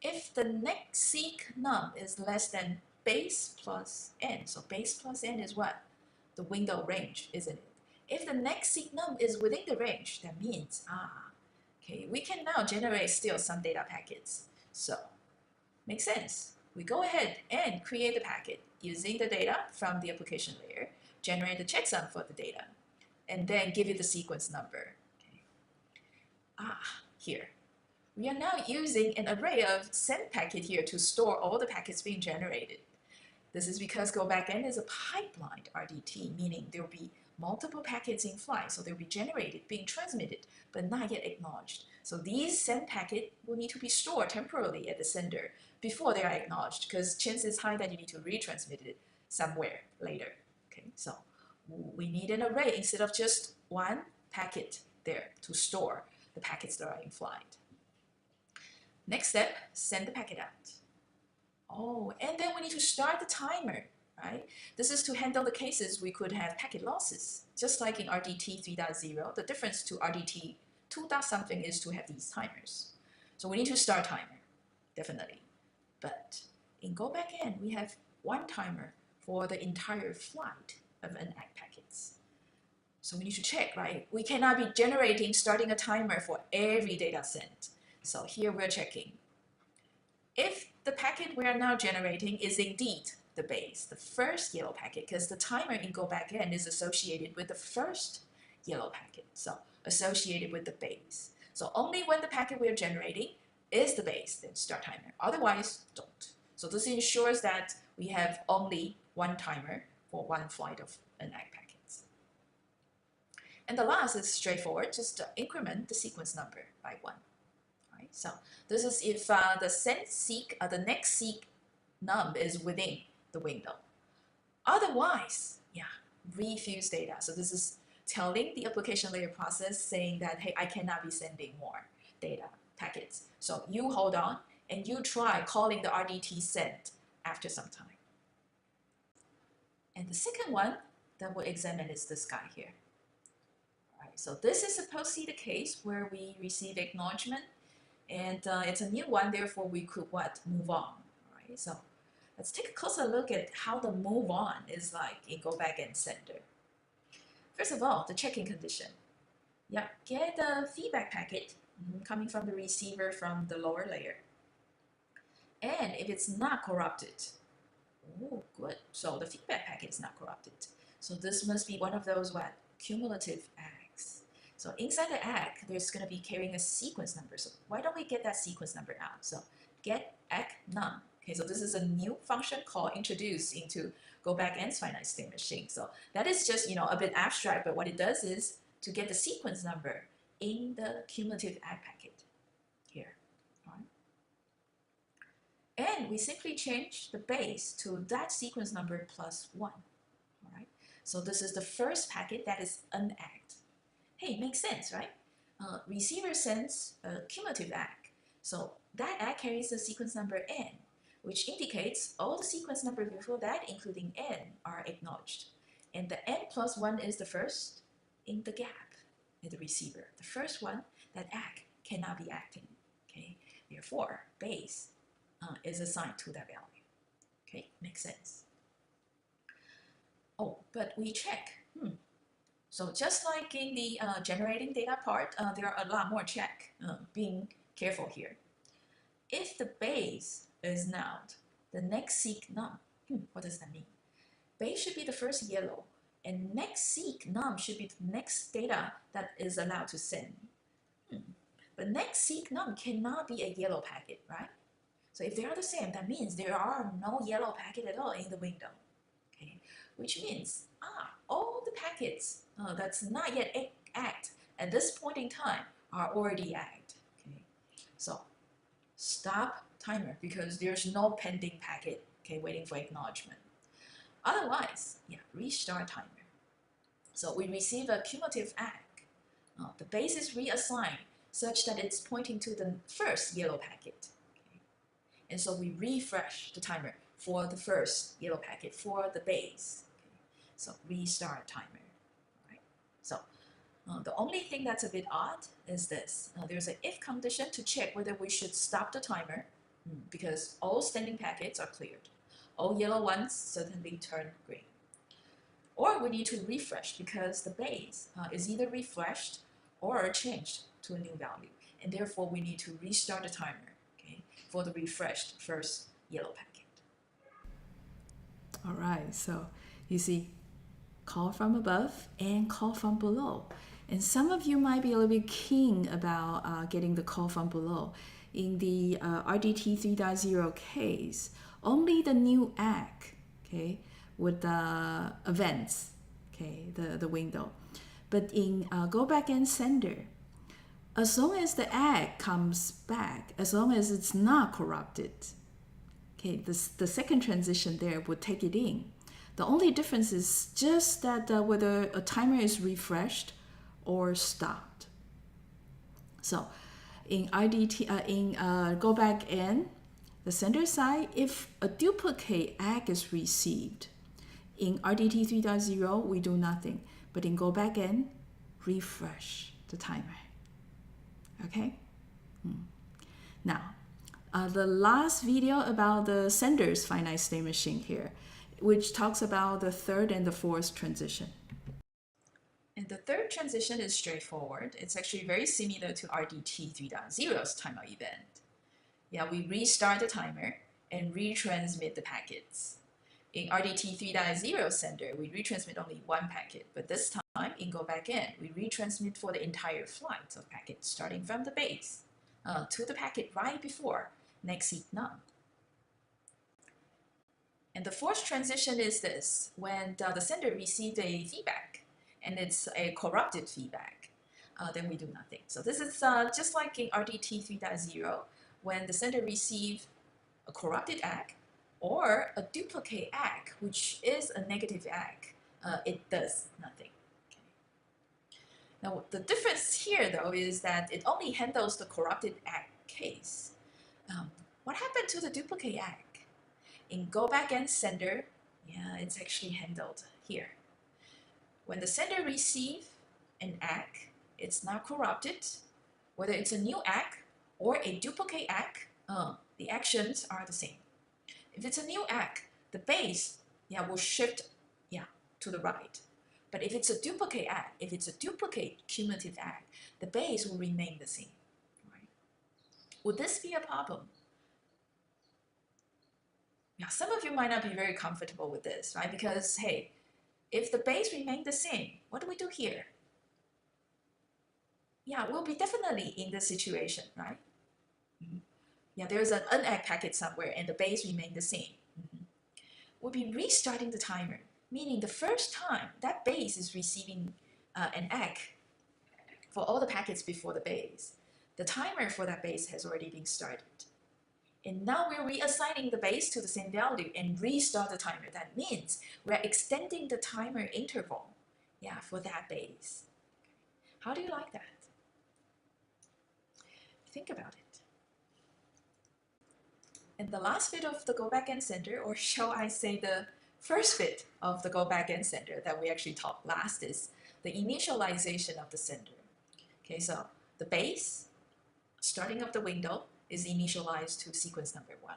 If the next seek num is less than base plus n, so base plus n is what? The window range, isn't it? If the next seek num is within the range, that means, okay, we can now generate still some data packets. So, makes sense. We go ahead and create the packet using the data from the application layer, generate the checksum for the data, and then give it the sequence number. Okay. Here. We are now using an array of send packet here to store all the packets being generated. This is because Go Backend is a pipelined RDT, meaning there will be multiple packets in flight, so they'll be generated, being transmitted, but not yet acknowledged. So these send packets will need to be stored temporarily at the sender before they are acknowledged, because chances high that you need to retransmit it somewhere later. Okay, so we need an array instead of just one packet there to store the packets that are in flight. Next step, send the packet out. Oh, and then we need to start the timer, right? This is to handle the cases we could have packet losses. Just like in RDT 3.0, the difference to RDT 2. something is to have these timers. So we need to start timer, definitely. But in Go Backend, we have one timer for the entire flight of an ACK packets. So we need to check, right? We cannot be starting a timer for every data sent. So here we're checking. If the packet we are now generating is indeed the base, the first yellow packet, because the timer in Go Backend is associated with the first yellow packet, so associated with the base. So only when the packet we are generating is the base, then start timer. Otherwise, don't. So this ensures that we have only one timer for one flight of an ACK packets. And the last is straightforward, just increment the sequence number by 1. So this is if the next seek num is within the window. Otherwise, refuse data. So this is telling the application layer process saying that, hey, I cannot be sending more data packets. So you hold on and you try calling the RDT send after some time. And the second one that we'll examine is this guy here. All right, so this is supposed to be the case where we receive acknowledgement. And it's a new one, therefore we could move on. All right, so let's take a closer look at how the move on is like in Go Backend Sender. First of all, the checking condition. Yeah, get the feedback packet coming from the receiver from the lower layer. And if it's not corrupted, oh, good. So the feedback packet is not corrupted. So this must be one of those cumulative ACKs. So inside the ACK, there's going to be carrying a sequence number. So why don't we get that sequence number out? So get ACK num. Okay, so this is a new function call introduced into Go Backend's finite state machine. So that is just a bit abstract, but what it does is to get the sequence number in the cumulative ACK packet here. All right. And we simply change the base to that sequence number plus 1. All right. So this is the first packet that is unegged. Hey, makes sense, right? Receiver sends a cumulative egg. So that egg carries the sequence number n, which indicates all the sequence number before that, including n, are acknowledged. And the n plus 1 is the first in the gap at the receiver. The first one, that egg cannot be acting. Okay, therefore, base is assigned to that value. Okay, makes sense. Oh, but we check. So just like in the generating data part, there are a lot more check. Being careful here. If the base is nulled, the next seek num. What does that mean? Base should be the first yellow, and next seek num should be the next data that is allowed to send. But next seek num cannot be a yellow packet, right? So if they are the same, that means there are no yellow packet at all in the window. Okay, which means all the packets that's not yet egged at this point in time are already egged. Okay, so stop timer because there's no pending packet, okay, waiting for acknowledgement. Otherwise, restart timer. So we receive a cumulative egg. The base is reassigned such that it's pointing to the first yellow packet. Okay? And so we refresh the timer for the first yellow packet for the base. Okay? So restart timer. Right? So the only thing that's a bit odd is this. There's an if condition to check whether we should stop the timer because all standing packets are cleared. All yellow ones suddenly turn green. Or we need to refresh because the base is either refreshed or changed to a new value. And therefore, we need to restart the timer, okay, for the refreshed first yellow packet. All right, so you see, call from above and call from below. And some of you might be a little bit keen about getting the call from below. In the RDT 3.0 case, only the new egg, okay, with the events, okay, the window. But in go back and sender, as long as the egg comes back, as long as it's not corrupted, okay, the second transition there would take it in. The only difference is just that whether a timer is refreshed or stopped. So in RDT, go back in the sender side, if a duplicate egg is received, in RDT 3.0 we do nothing, but in go back in, refresh the timer. Okay. Now, the last video about the sender's finite state machine here, which talks about the third and the fourth transition. And the third transition is straightforward. It's actually very similar to RDT 3.0's timeout event. We restart the timer and retransmit the packets. In RDT 3.0 sender, we retransmit only one packet, but this time in go back in, we retransmit for the entire flight of packets, starting from the base to the packet right before next seek num. And the fourth transition is this: when the sender received a feedback and it's a corrupted feedback, then we do nothing. So this is just like in RDT 3.0, when the sender receives a corrupted egg or a duplicate egg, which is a negative egg, it does nothing. Okay. Now the difference here though is that it only handles the corrupted egg case. What happened to the duplicate egg? In go back and sender, it's actually handled here. When the sender receives an egg, it's not corrupted. Whether it's a new egg or a duplicate egg, the actions are the same. If it's a new egg, the base will shift to the right. But if it's a duplicate egg, if it's a duplicate cumulative egg, the base will remain the same. Right? Would this be a problem? Some of you might not be very comfortable with this, right? Because, hey, if the base remains the same, what do we do here? We'll be definitely in this situation, right? There's an unegged packet somewhere and the base remains the same. We'll be restarting the timer, meaning the first time that base is receiving an egg for all the packets before the base, the timer for that base has already been started. And now we're reassigning the base to the same value and restart the timer. That means we're extending the timer interval, for that base. How do you like that? Think about it. And the last bit of the go backend sender, or shall I say the first bit of the go backend sender that we actually talked last, is the initialization of the sender. Okay, so the base, starting of the window, is initialized to sequence number 1.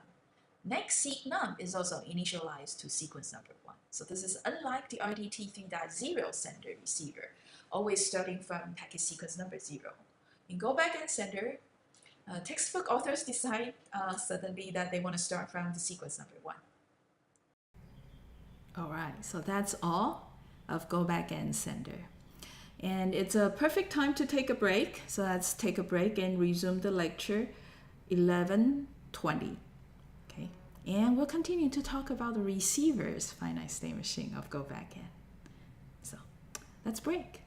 Next seek num is also initialized to sequence number 1. So this is unlike the RDT 3.0 sender receiver, always starting from packet sequence number 0. In go backend sender, textbook authors decide suddenly that they want to start from the sequence number 1. All right, so that's all of go backend sender. And it's a perfect time to take a break. So let's take a break and resume the lecture 11:20. Okay, and we'll continue to talk about the receiver's finite state machine of go backend. So let's break.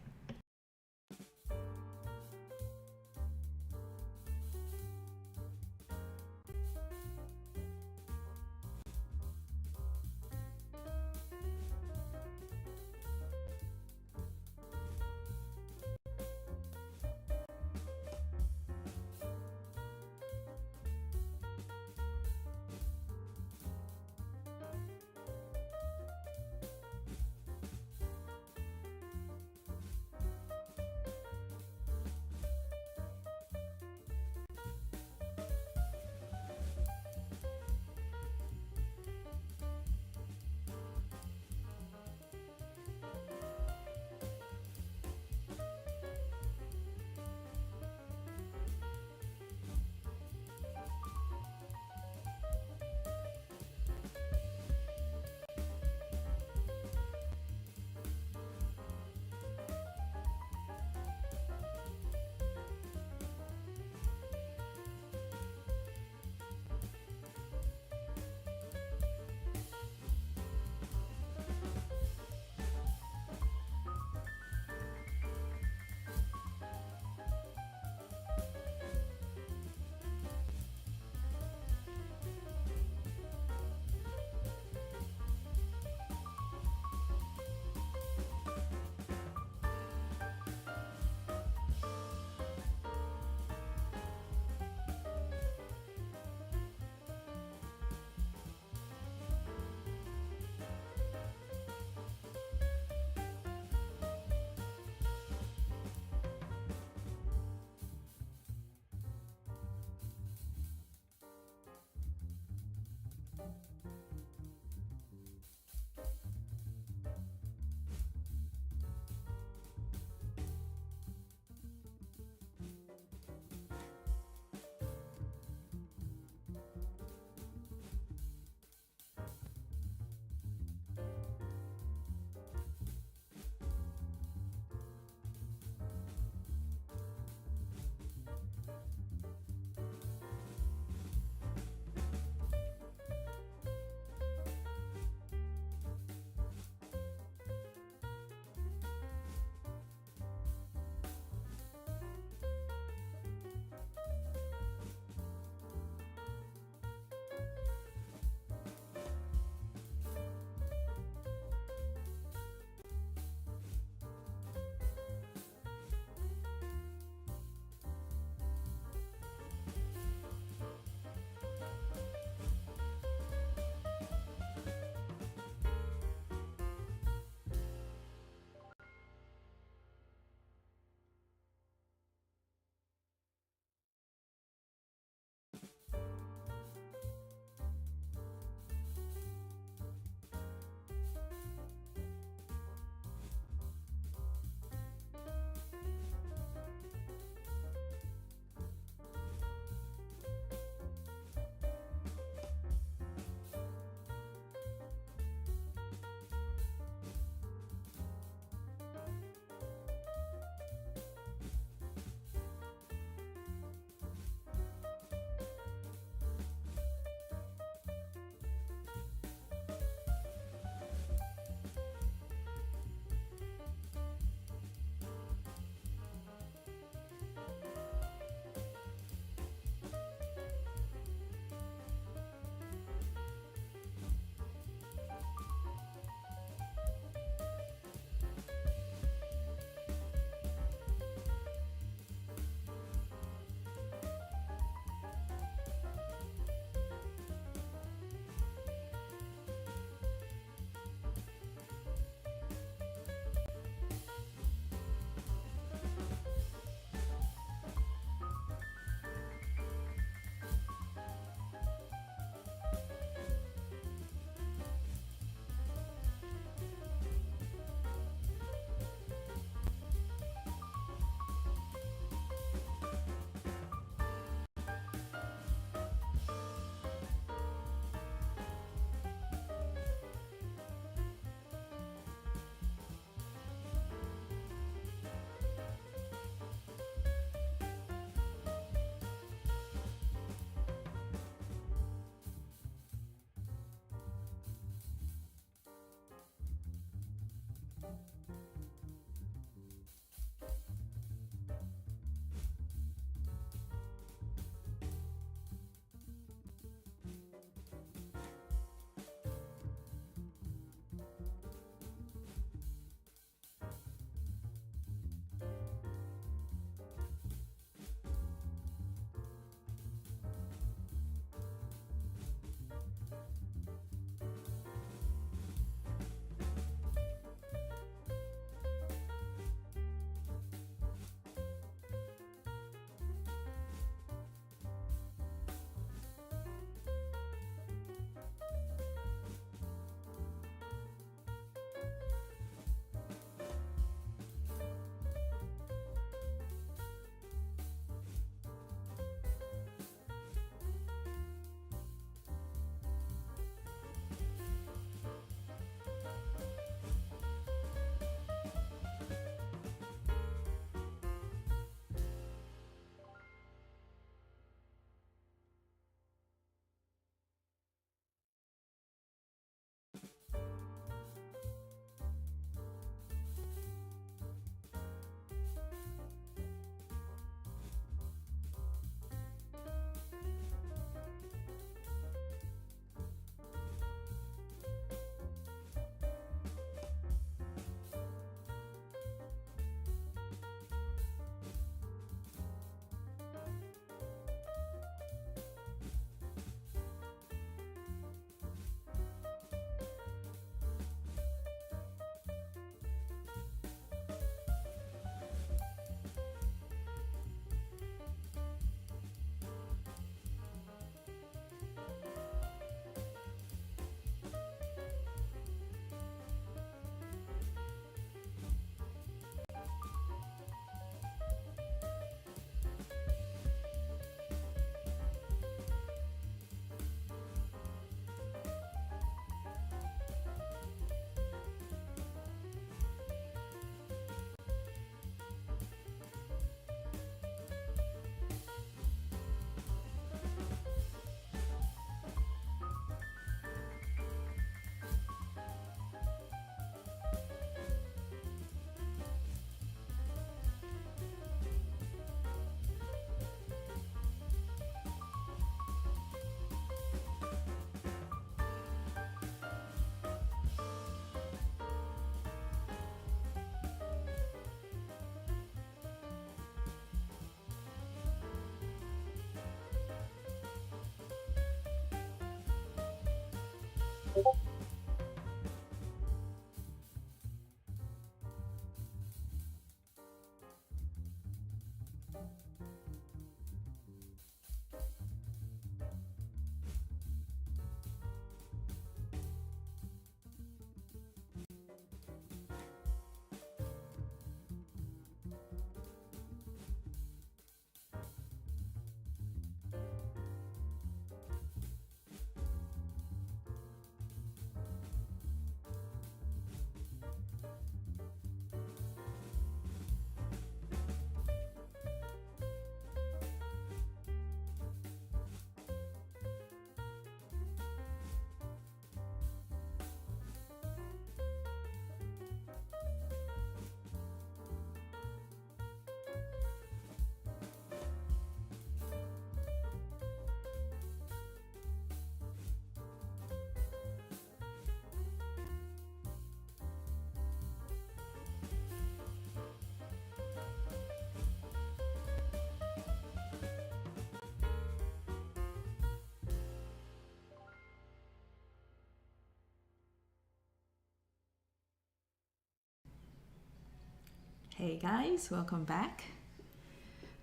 Hey guys, welcome back.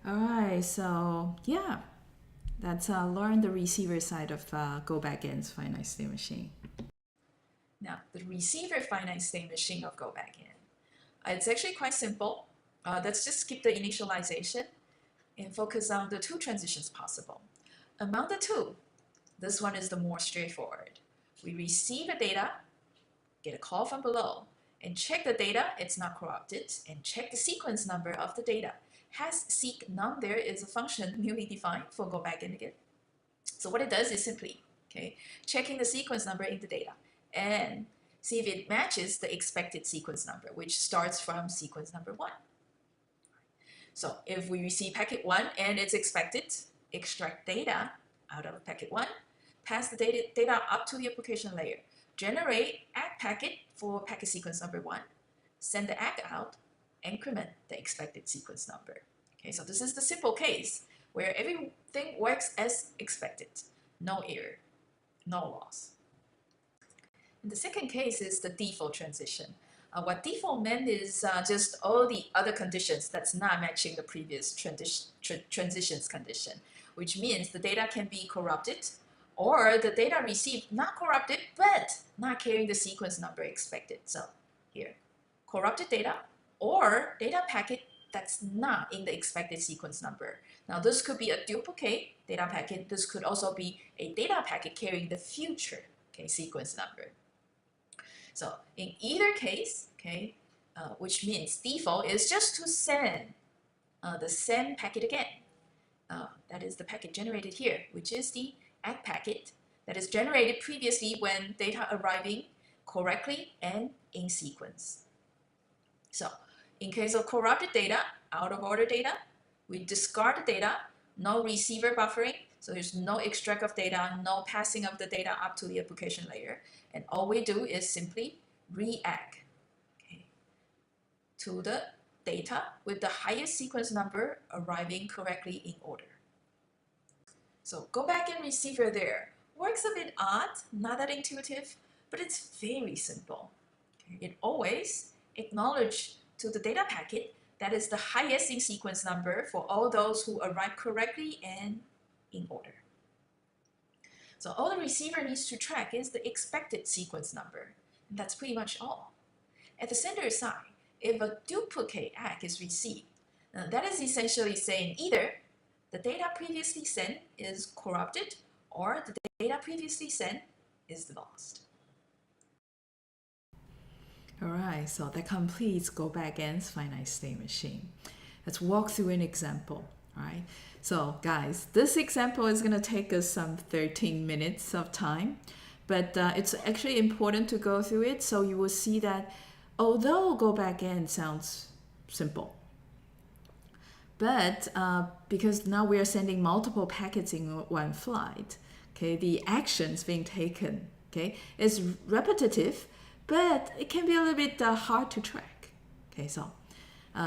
All right, so yeah, let's learn the receiver side of go backend's finite state machine. Now, the receiver finite state machine of go backend. It's actually quite simple. Let's just skip the initialization and focus on the two transitions possible. Among the two, this one is the more straightforward. We receive the data, get a call from below, and check the data, it's not corrupted, and check the sequence number of the data. Has seq num there is a function newly defined for go backend again. So what it does is simply, checking the sequence number in the data and see if it matches the expected sequence number, which starts from sequence number 1. So if we receive packet 1 and it's expected, extract data out of packet 1, pass the data up to the application layer, generate ACK packet for packet sequence number 1, send the ACK out, increment the expected sequence number. Okay, so this is the simple case where everything works as expected. No error, no loss. And the second case is the default transition. What default meant is just all the other conditions that's not matching the previous transitions condition, which means the data can be corrupted or the data received not corrupted but not carrying the sequence number expected. So here, corrupted data or data packet that's not in the expected sequence number. Now this could be a duplicate data packet. This could also be a data packet carrying the future sequence number. So in either case, which means default is just to send the same packet again. That is the packet generated here, which is the ACK packet that is generated previously when data arriving correctly and in sequence. So in case of corrupted data, out of order data, we discard the data, no receiver buffering, so there's no extract of data, no passing of the data up to the application layer, and all we do is simply react to the data with the highest sequence number arriving correctly in order. So go backend receiver there. Works a bit odd, not that intuitive, but it's very simple. It always acknowledges to the data packet that is the highest in sequence number for all those who arrive correctly and in order. So all the receiver needs to track is the expected sequence number, and that's pretty much all. At the sender side, if a duplicate ACK is received, that is essentially saying either the data previously sent is corrupted or the data previously sent is lost. All right, so that completes go backend's finite state machine. Let's walk through an example. All right, so guys, this example is going to take us some 13 minutes of time, but it's actually important to go through it so you will see that although go backend sounds simple, but because now we are sending multiple packets in one flight, the actions being taken, is repetitive, but it can be a little bit hard to track. So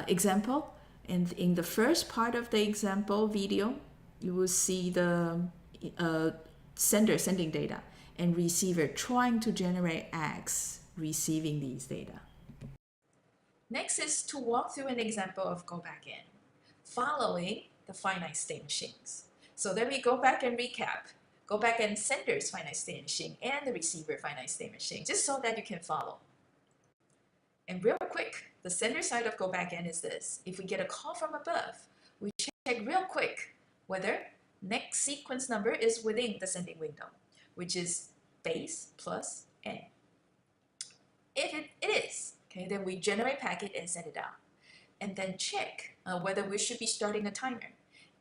example, and in the first part of the example video, you will see the sender sending data and receiver trying to generate ACKs receiving these data. Next is to walk through an example of go backend following the finite state machines. So then we go back and recap. Go back and sender's finite state machine and the receiver finite state machine, just so that you can follow. And real quick, the sender side of go backend is this. If we get a call from above, we check real quick whether next sequence number is within the sending window, which is base plus n. If it is, then we generate packet and send it out. And then check whether we should be starting a timer.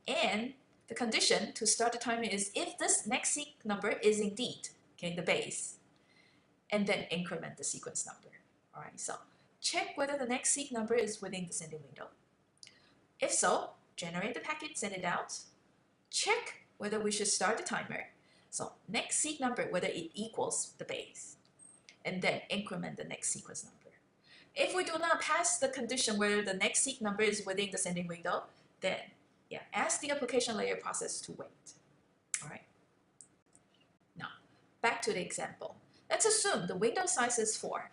And the condition to start the timer is if this next seq number is indeed the base, and then increment the sequence number. All right, so check whether the next seq number is within the sending window. If so, generate the packet, send it out. Check whether we should start the timer. So next seq number, whether it equals the base, and then increment the next sequence number. If we do not pass the condition where the next seq number is within the sending window, then ask the application layer process to wait. All right. Now, back to the example. Let's assume the window size is 4,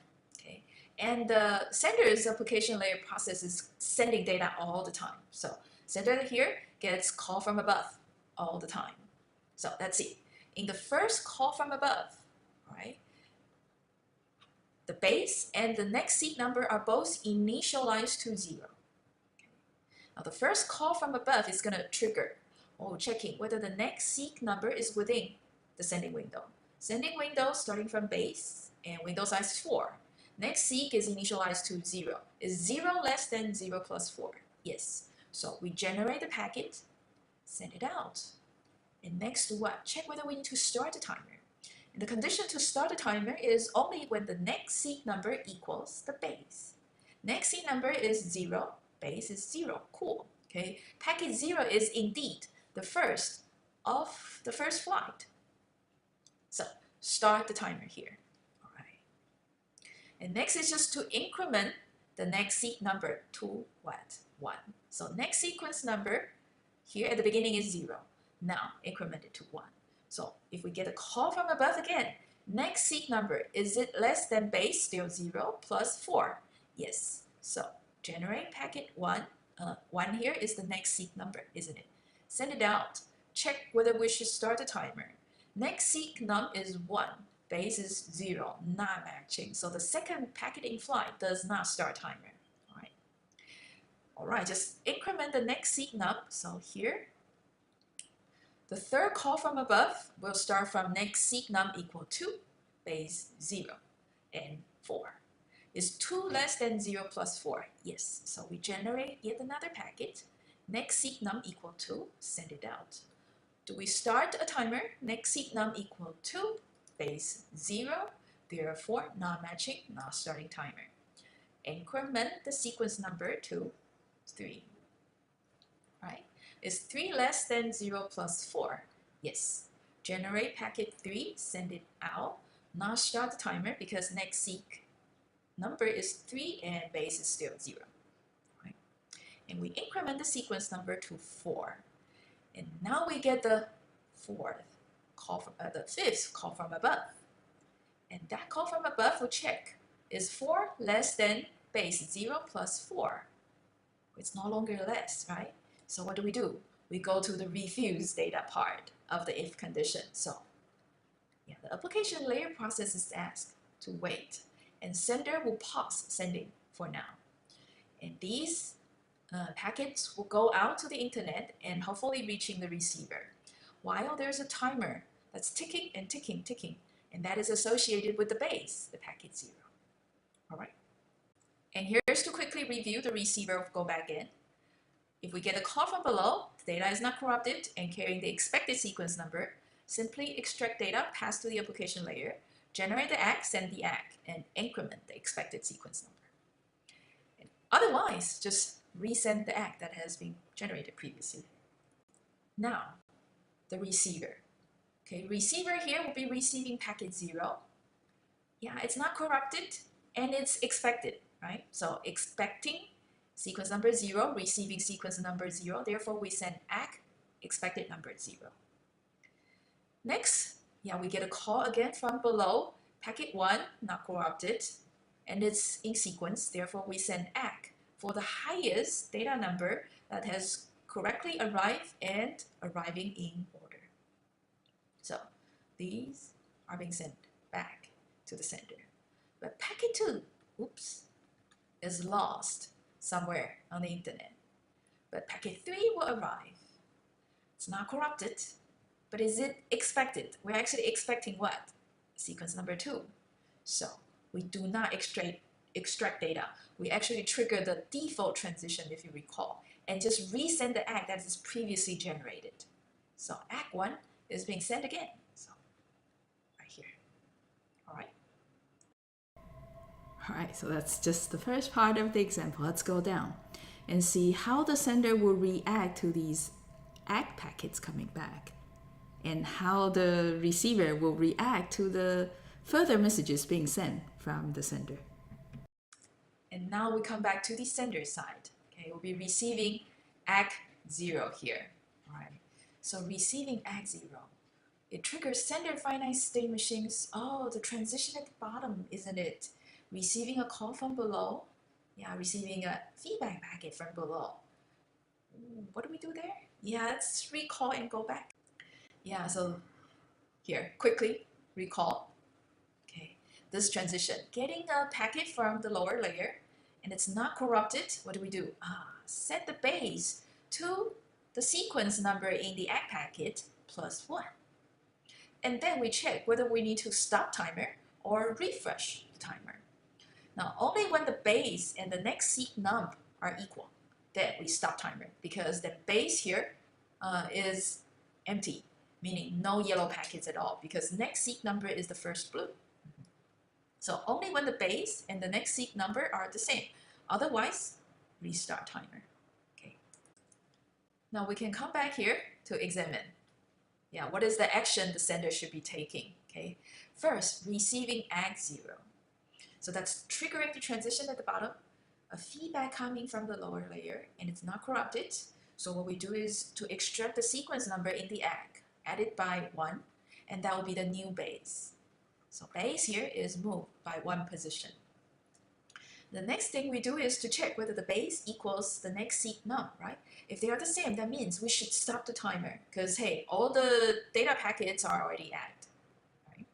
And the sender's application layer process is sending data all the time. So sender here gets call from above all the time. So let's see. In the first call from above, right, the base and the next seed number are both initialized to 0. Okay. Now the first call from above is going to trigger, checking whether the next seek number is within the sending window. Sending window starting from base and window size 4. Next seek is initialized to 0. Is 0 less than 0 plus 4? Yes. So we generate the packet, send it out. And next what? Check whether we need to start the timer. And the condition to start the timer is only when the next seek number equals the base. Next seek number is 0, base is 0. Cool. Okay. Packet 0 is indeed the first of the first flight. So start the timer here. All right. And next is just to increment the next seek number to what? 1. So next sequence number here at the beginning is 0. Now increment it to 1. So if we get a call from above again, next seek number, is it less than base, still 0, plus 4? Yes. So generate packet 1. 1 here is the next seek number, isn't it? Send it out. Check whether we should start the timer. Next seek num is 1. Base is 0, not matching. So the second packet in flight does not start timer. All right, just increment the next seek num. So here, the third call from above will start from next seek num equal to base 0 and 4. Is 2 less than 0 plus 4? Yes. So we generate yet another packet. Next seek num equal to, send it out. Do we start a timer? Next seek num equal to base 0, therefore not matching, not starting timer. Increment the sequence number to 3. Right? Is 3 less than 0 plus 4? Yes. Generate packet 3, send it out, not start the timer because next seek number is 3 and base is still 0. Right? And we increment the sequence number to 4. And now we get the fifth call from above. And that call from above will check, is 4 less than base 0 plus 4? It's no longer less, right? So what do? We go to the refuse data part of the if condition. So yeah, the application layer process is asked to wait, and sender will pause sending for now. And these packets will go out to the internet and hopefully reaching the receiver, while there's a timer that's ticking and ticking, ticking, and that is associated with the base, the packet 0. All right. And here's to quickly review the receiver of go back in. If we get a call from below, the data is not corrupted and carrying the expected sequence number, simply extract data, pass to the application layer, generate the ACK, send the ACK, and increment the expected sequence number. And otherwise, just resend the ACK that has been generated previously. Now, the receiver. Okay, receiver here will be receiving packet 0. Yeah, it's not corrupted and it's expected, right? So expecting sequence number 0, receiving sequence number 0. Therefore, we send ACK expected number 0. Next, yeah, we get a call again from below, packet 1, not corrupted, and it's in sequence. Therefore, we send ACK for the highest data number that has correctly arrived and arriving in order. So these are being sent back to the sender. But packet 2, is lost somewhere on the internet. But packet 3 will arrive. It's not corrupted, but is it expected? We're actually expecting what? Sequence number 2. So we do not extract data. We actually trigger the default transition, if you recall, and just resend the ACK that is previously generated. So ACK 1 is being sent again. So right here. All right. All right, so that's just the first part of the example. Let's go down and see how the sender will react to these ACK packets coming back, and how the receiver will react to the further messages being sent from the sender. And now we come back to the sender side. Okay, we'll be receiving ACK 0 here. All right. So receiving ACK 0, it triggers sender finite state machines. Oh, the transition at the bottom, isn't it? receiving a call from below. Yeah, receiving a feedback packet from below. What do we do there? Yeah, let's recall and go back. Yeah, so here, quickly recall. Okay, this transition, getting a packet from the lower layer and it's not corrupted, what do? Set the base to the sequence number in the ACK packet plus 1. And then we check whether we need to stop timer or refresh the timer. Now, only when the base and the next seek num are equal, then we stop timer, because the base here is empty, meaning no yellow packets at all, because next seek number is the first blue. So only when the base and the next seek number are the same. Otherwise, restart timer. Okay. Now we can come back here to examine. Yeah, what is the action the sender should be taking? Okay. First, receiving ACK0. So that's triggering the transition at the bottom, a feedback coming from the lower layer, and it's not corrupted. So what we do is to extract the sequence number in the ACK, add it by 1, and that will be the new base. So base here is moved by 1 position. The next thing we do is to check whether the base equals the next seek num, right? If they are the same, that means we should stop the timer, because hey, all the data packets are already added, right?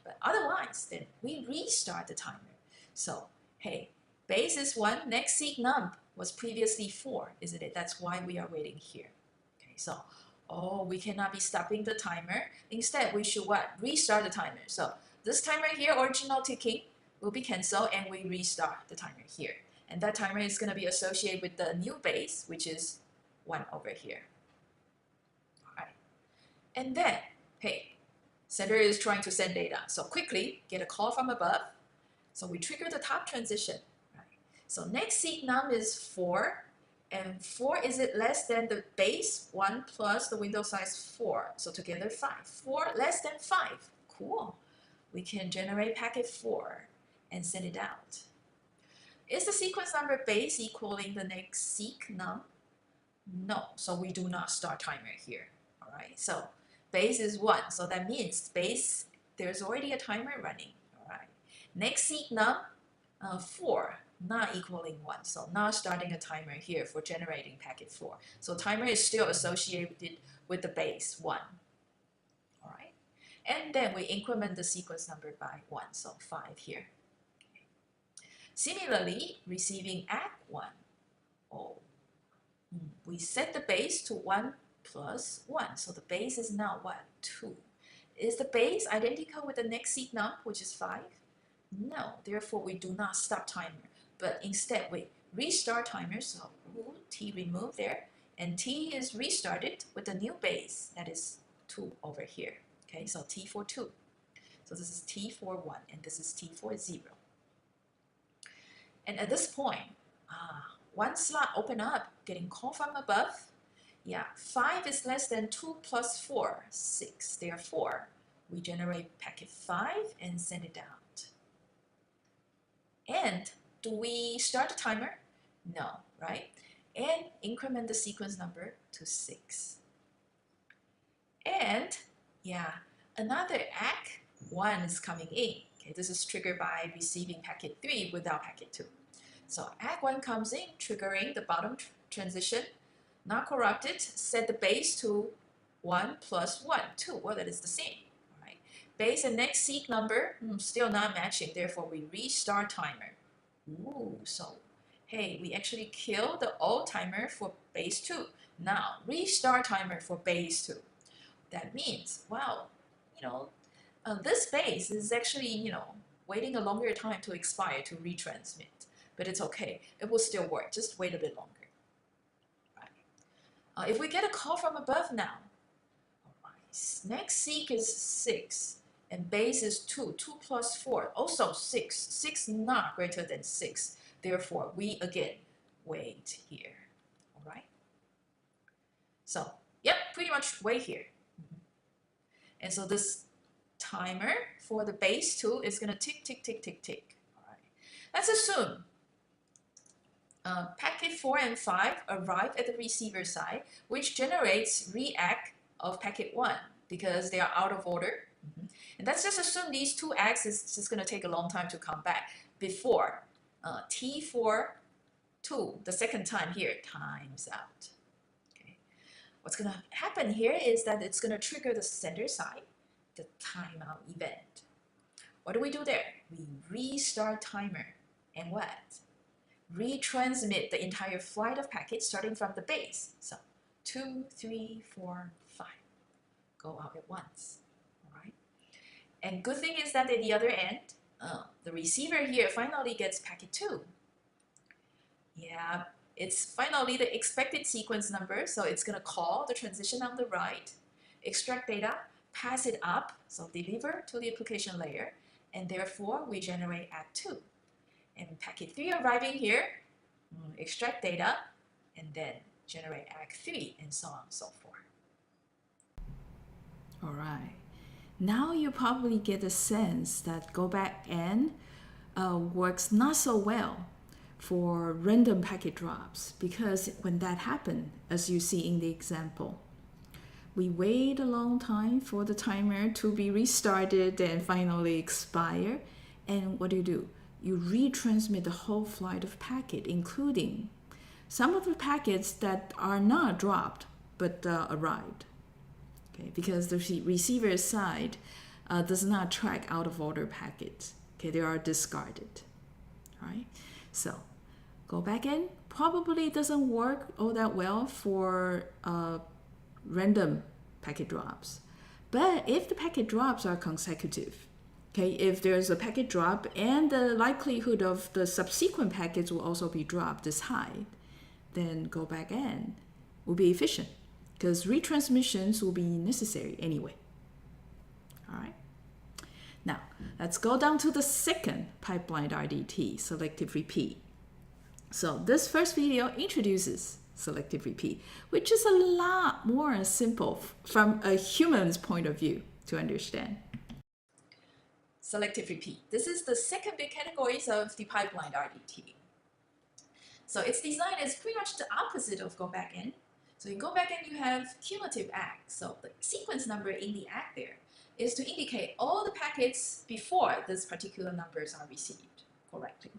But otherwise, then we restart the timer. So hey, base is 1, next seek num was previously 4, isn't it? That's why we are waiting here. Okay, so we cannot be stopping the timer. Instead, we should what? Restart the timer. So this timer here, original ticking, will be cancelled and we restart the timer here. And that timer is going to be associated with the new base, which is 1 over here. All right. And then, hey, sender is trying to send data. So quickly get a call from above. So we trigger the top transition. Right. So next seek num is 4. And 4, is it less than the base 1 plus the window size 4? So together 5. 4 less than 5. Cool. We can generate packet 4 and send it out. Is the sequence number base equaling the next seek num? No, so we do not start timer here. All right, so base is 1, so that means base, there's already a timer running. All right, next seek num, 4, not equaling 1, so not starting a timer here for generating packet 4. So timer is still associated with the base 1. All right, and then we increment the sequence number by 1, so 5 here. Similarly, receiving ACK1, we set the base to 1 plus 1. So the base is now what? 2. Is the base identical with the next seek num, which is 5? No, therefore we do not stop timer, but instead we restart timer, so T removed there, and T is restarted with the new base, that is 2 over here. Okay, so T for 2. So this is T for 1, and this is T for 0. And at this point, one slot open up, getting call from above. Yeah, 5 is less than 2 plus 4, 6. Therefore, we generate packet 5 and send it out. And do we start the timer? No, right? And increment the sequence number to 6. And yeah, another ACK1 is coming in. Okay, this is triggered by receiving packet 3 without packet 2. So ACK1 comes in, triggering the bottom transition, not corrupted, set the base to 1 plus 1, 2. Well, that is the same. All right. Base and next seek number, still not matching, therefore we restart timer. Ooh, so hey, we actually kill the old timer for base 2. Now, restart timer for base 2. That means, wow, this base is actually, waiting a longer time to expire to retransmit. But it's okay. It will still work. Just wait a bit longer. Right. If we get a call from above now, next seek is 6, and base is 2. 2 plus 4, also 6. 6 not greater than 6. Therefore, we again wait here. All right. So, yep, pretty much wait here. And so this timer for the base 2 is going to tick, tick, tick, tick, tick. All right. Let's assume packet 4 and 5 arrive at the receiver side, which generates re-ACK of packet 1 because they are out of order. And let's just assume these 2 ACKs is just going to take a long time to come back. before T for 2, the second time here, times out. Okay. What's going to happen here is that it's going to trigger the sender side, the timeout event. What do we do there? We restart timer and what? Retransmit the entire flight of packets starting from the base. So 2, 3, 4, 5 go out at once. All right. And good thing is that at the other end, the receiver here finally gets packet 2. Yeah, it's finally the expected sequence number, so it's going to call the transition on the right, extract data, pass it up, so deliver to the application layer, and therefore we generate ACK2. And packet 3 arriving here, extract data, and then generate ACK3, and so on and so forth. All right. Now you probably get a sense that go back N works not so well for random packet drops, because when that happens, as you see in the example, we wait a long time for the timer to be restarted and finally expire. And what do? You retransmit the whole flight of packet, including some of the packets that are not dropped but arrived. Okay, because the receiver side does not track out of order packets. Okay, they are discarded. All right, so go back in. Probably doesn't work all that well for random packet drops. But if the packet drops are consecutive, okay, if there's a packet drop and the likelihood of the subsequent packets will also be dropped is high, then go back in will be efficient, because retransmissions will be necessary anyway. All right. Now, let's go down to the second pipeline RDT, selective repeat. So this first video introduces selective repeat, which is a lot more simple from a human's point of view to understand. Selective repeat. This is the second big categories of the pipeline RDT. So its design is pretty much the opposite of go back in. So in go back in, you have cumulative ACK. So the sequence number in the ACK there is to indicate all the packets before this particular numbers are received correctly.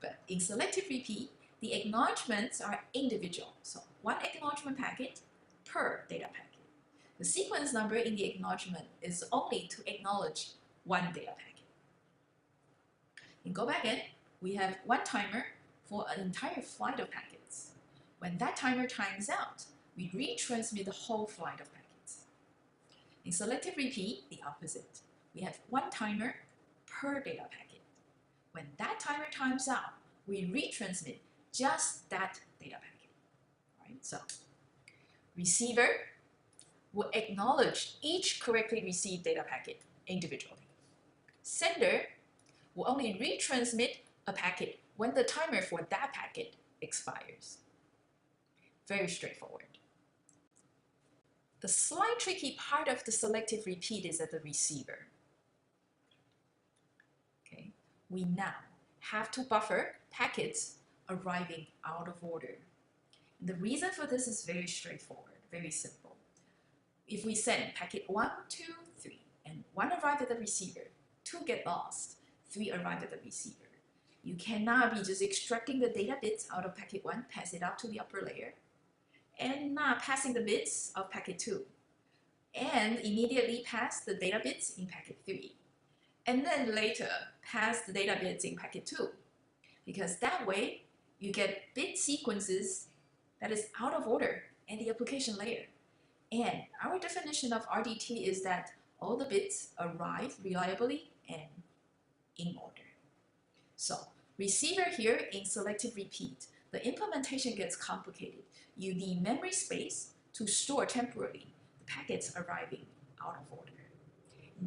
But in selective repeat, the acknowledgements are individual. So one acknowledgement packet per data packet. The sequence number in the acknowledgement is only to acknowledge one data packet. In go back in, we have one timer for an entire flight of packets. When that timer times out, we retransmit the whole flight of packets. In selective repeat, the opposite. We have one timer per data packet. When that timer times out, we retransmit just that data packet. Right? So, receiver will acknowledge each correctly received data packet individually. Sender will only retransmit a packet when the timer for that packet expires. Very straightforward. The slight tricky part of the selective repeat is at the receiver. Okay, we now have to buffer packets arriving out of order. And the reason for this is very straightforward, very simple. If we send packet 1, 2, 3, and 1 arrive at the receiver, 2 get lost, 3 arrive at the receiver. You cannot be just extracting the data bits out of packet 1, pass it out to the upper layer, and not passing the bits of packet 2, and immediately pass the data bits in packet 3, and then later pass the data bits in packet 2, because that way you get bit sequences that is out of order in the application layer. And our definition of RDT is that all the bits arrive reliably and in order. So receiver here in selective repeat, the implementation gets complicated. You need memory space to store temporarily the packets arriving out of order.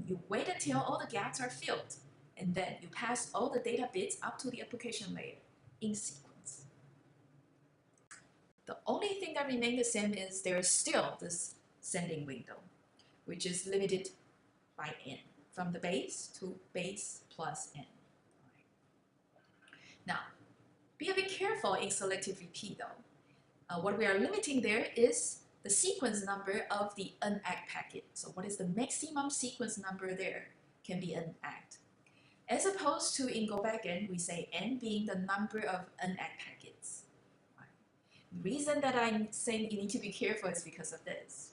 You wait until all the gaps are filled, and then you pass all the data bits up to the application layer in sequence. The only thing that remains the same is there is still this sending window, which is limited by n, from the base to base plus n. Now, be a bit careful in selective repeat though. What we are limiting there is the sequence number of the unact packet. So what is the maximum sequence number there can be unact. As opposed to in go back n, we say n being the number of unact packets. The reason that I'm saying you need to be careful is because of this.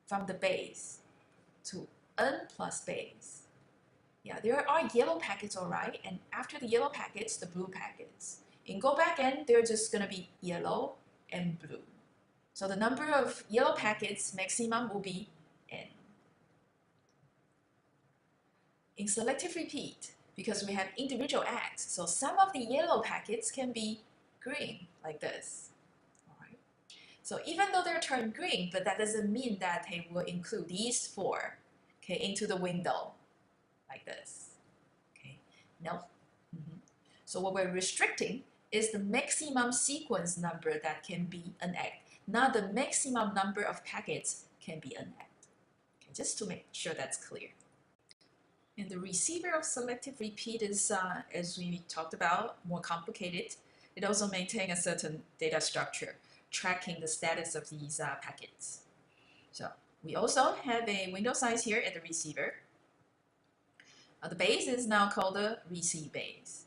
From the base to n plus base. Yeah, there are yellow packets, all right, and after the yellow packets, the blue packets. In go back n, they're just gonna be yellow and blue. So the number of yellow packets maximum will be n. In selective repeat, because we have individual acts, so some of the yellow packets can be green, like this. All right. So even though they're turned green, but that doesn't mean that they will include these 4, okay, into the window, like this. Okay, no. So what we're restricting is the maximum sequence number that can be an act, not the maximum number of packets can be an act. Okay, just to make sure that's clear. And the receiver of selective repeat is, as we talked about, more complicated. It also maintains a certain data structure, tracking the status of these packets. So we also have a window size here at the receiver. The base is now called the receive base.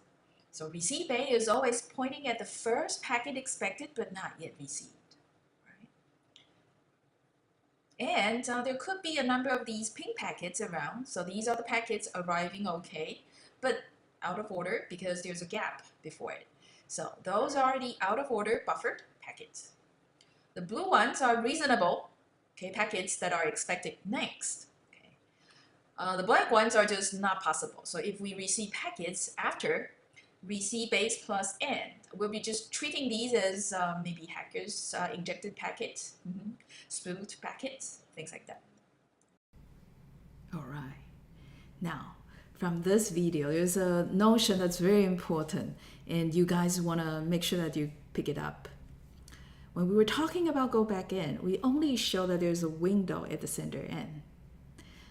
So receive base is always pointing at the first packet expected but not yet received. And there could be a number of these pink packets around. So these are the packets arriving okay, but out of order because there's a gap before it. So those are the out of order buffered packets. The blue ones are reasonable, okay, packets that are expected next. Okay. The black ones are just not possible. So if we receive packets after receive base plus n, we'll be just treating these as maybe hackers injected packets, spoofed packets, things like that. All right. Now, from this video, there's a notion that's very important, and you guys want to make sure that you pick it up. When we were talking about go back in, we only show that there's a window at the sender end.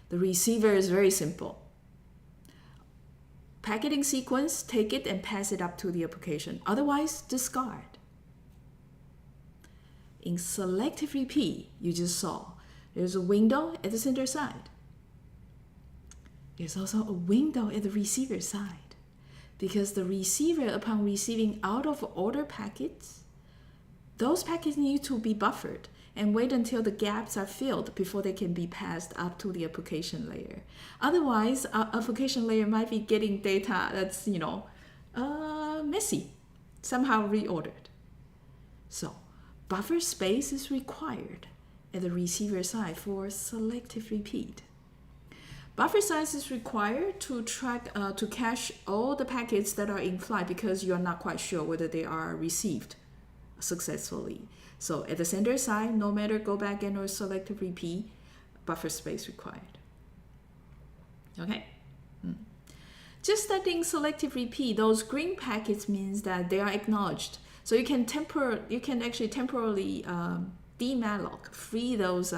The receiver is very simple. Packeting sequence, take it and pass it up to the application. Otherwise, discard. In selective repeat, you just saw there's a window at the sender side. There's also a window at the receiver side because the receiver, upon receiving out of order packets, those packets need to be buffered and wait until the gaps are filled before they can be passed up to the application layer. Otherwise, our application layer might be getting data that's, messy, somehow reordered. So, buffer space is required at the receiver side for selective repeat. Buffer size is required to track, to cache all the packets that are in flight because you're not quite sure whether they are received successfully. So at the sender side, no matter go back in or selective repeat, buffer space required. Okay. Just that in selective repeat, those green packets means that they are acknowledged. So you can actually temporarily demalloc, free those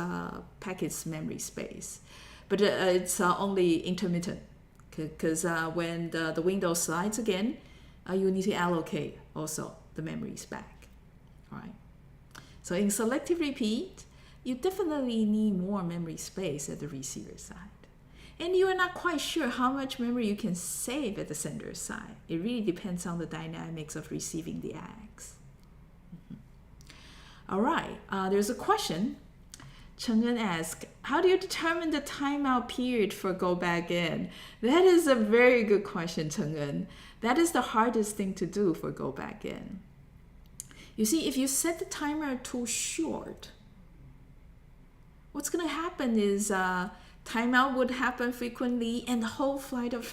packets memory space. But it's only intermittent because when the window slides again, you need to allocate also the memories back. All right. So in selective repeat, you definitely need more memory space at the receiver side. And you are not quite sure how much memory you can save at the sender side. It really depends on the dynamics of receiving the ACKs. All right, there's a question. Cheng'en asks, how do you determine the timeout period for go back in? That is a very good question, Cheng'en. That is the hardest thing to do for go back in. You see, if you set the timer too short, what's going to happen is timeout would happen frequently, and the whole flight of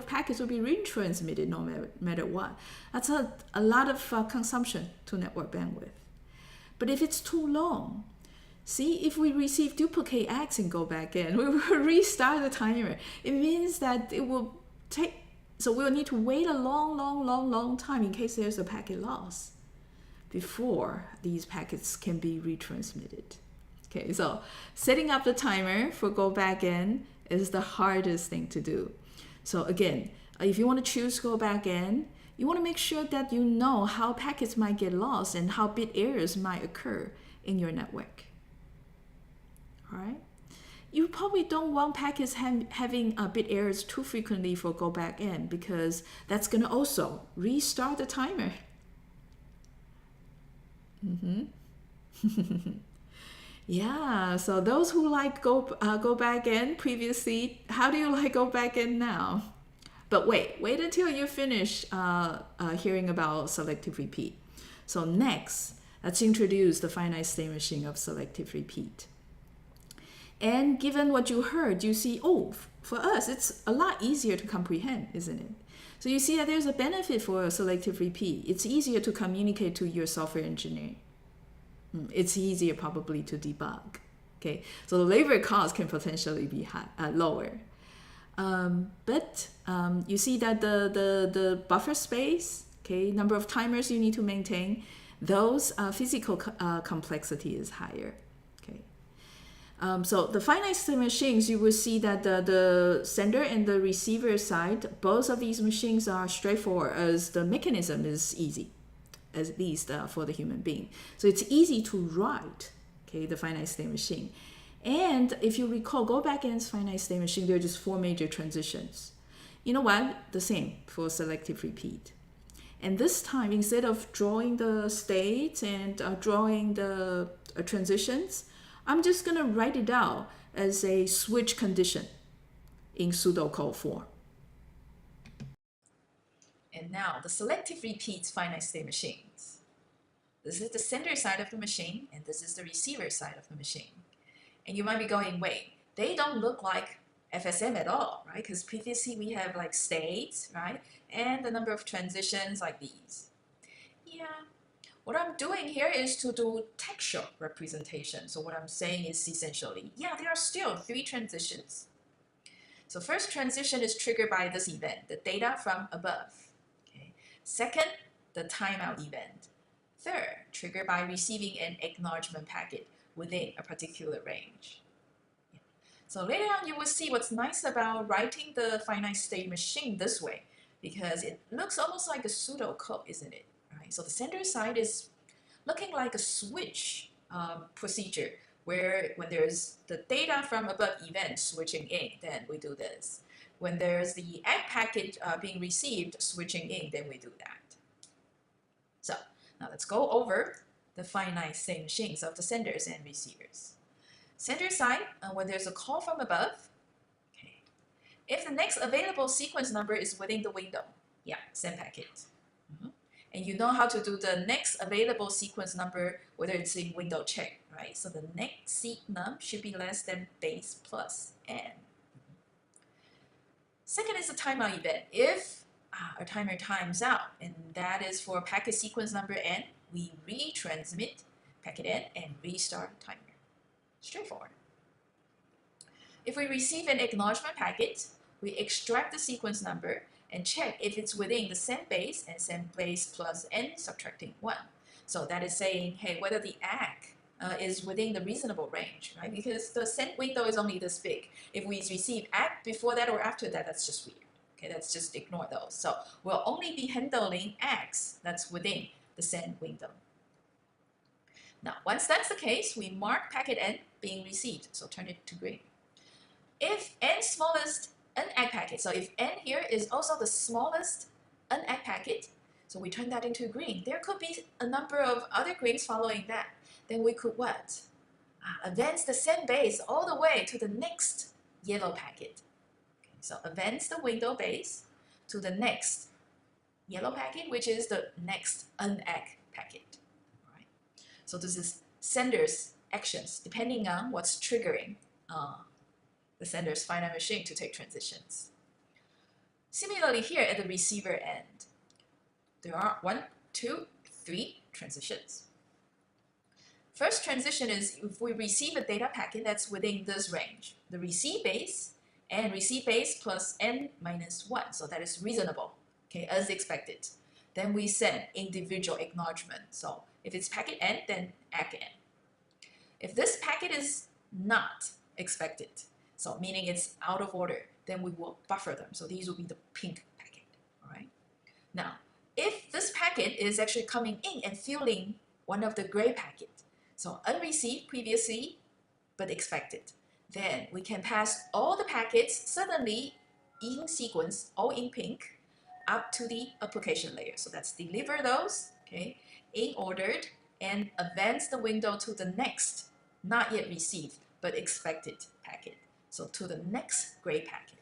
packets will be retransmitted no matter what. That's a lot of consumption to network bandwidth. But if it's too long, see, if we receive duplicate ACKs and go back in, we will restart the timer. It means that it will take. So we'll need to wait a long time in case there's a packet loss before these packets can be retransmitted. Okay, so setting up the timer for go back in is the hardest thing to do. So again, if you want to choose go back in, you want to make sure that you know how packets might get lost and how bit errors might occur in your network. All right. you probably don't want packets having bit errors too frequently for go back in, because that's going to also restart the timer. Yeah, so those who like go back in previously, how do you like go back in now? But wait until you finish hearing about selective repeat. So next, let's introduce the finite state machine of selective repeat. And given what you heard, you see, oh, for us, it's a lot easier to comprehend, isn't it? So you see that there's a benefit for a selective repeat. It's easier to communicate to your software engineer. It's easier probably to debug. Okay, so the labor cost can potentially be lower. But you see that the buffer space, okay, number of timers you need to maintain, those physical complexity is higher. Okay, so the finite state machines, you will see that the sender and the receiver side, both of these machines are straightforward, as the mechanism is easy, at least for the human being. So it's easy to write, okay, the finite state machine. And if you recall, go back against finite state machine, there are just 4 major transitions. You know what? The same for selective repeat. And this time, instead of drawing the states and drawing the transitions, I'm just going to write it out as a switch condition in pseudocode form. And now the selective repeats finite state machines. This is the sender side of the machine, and this is the receiver side of the machine. And you might be going, wait, they don't look like FSM at all, right? Because previously we have like states, right? And the number of transitions like these. Yeah, what I'm doing here is to do textual representation. So what I'm saying is essentially, yeah, there are still 3 transitions. So first transition is triggered by this event, the data from above. Okay. Second, the timeout event. Third, triggered by receiving an acknowledgement packet within a particular range. Yeah. So later on, you will see what's nice about writing the finite state machine this way, because it looks almost like a pseudocode, isn't it? Right? So the sender side is looking like a switch procedure, where when there's the data from above event switching in, then we do this. When there's the ACK packet being received switching in, then we do that. So now let's go over the finite state machines of the senders and receivers. Sender side, when there's a call from above, okay, if the next available sequence number is within the window, yeah, send packet. And you know how to do the next available sequence number, whether it's in window check, right? So the next seq num should be less than base plus n. Second is the timeout event. If our timer times out, and that is for packet sequence number n, we retransmit packet n and restart timer. Straightforward. If we receive an acknowledgement packet, we extract the sequence number and check if it's within the send base and send base plus n subtracting 1. So that is saying, hey, whether the ACK is within the reasonable range, right? Because the send window is only this big. If we receive ACK before that or after that, that's just weird. Okay, let's just ignore those. So we'll only be handling ACKs that's within the send window. Now, once that's the case, we mark packet n being received, so turn it to green. If n smallest unACK packet, so if n here is also the smallest unACK packet, so we turn that into green. There could be a number of other greens following that. Then we could what? Advance the send base all the way to the next yellow packet. Okay, so advance the window base to the next yellow packet, which is the next unACK packet. All right. So this is sender's actions, depending on what's triggering the sender's finite machine to take transitions. Similarly here at the receiver end, there are 1, 2, 3 transitions. First transition is if we receive a data packet that's within this range, the receive base and receive base plus n minus 1, so that is reasonable, okay, as expected. Then we send individual acknowledgement. So if it's packet n, then ACK n. If this packet is not expected, so meaning it's out of order, then we will buffer them. So these will be the pink packet, all right? Now, if this packet is actually coming in and filling one of the gray packet, so unreceived previously, but expected, then we can pass all the packets suddenly in sequence, all in pink, up to the application layer. So let's deliver those, okay, in ordered, and advance the window to the next, not yet received, but expected packet. So to the next gray packet.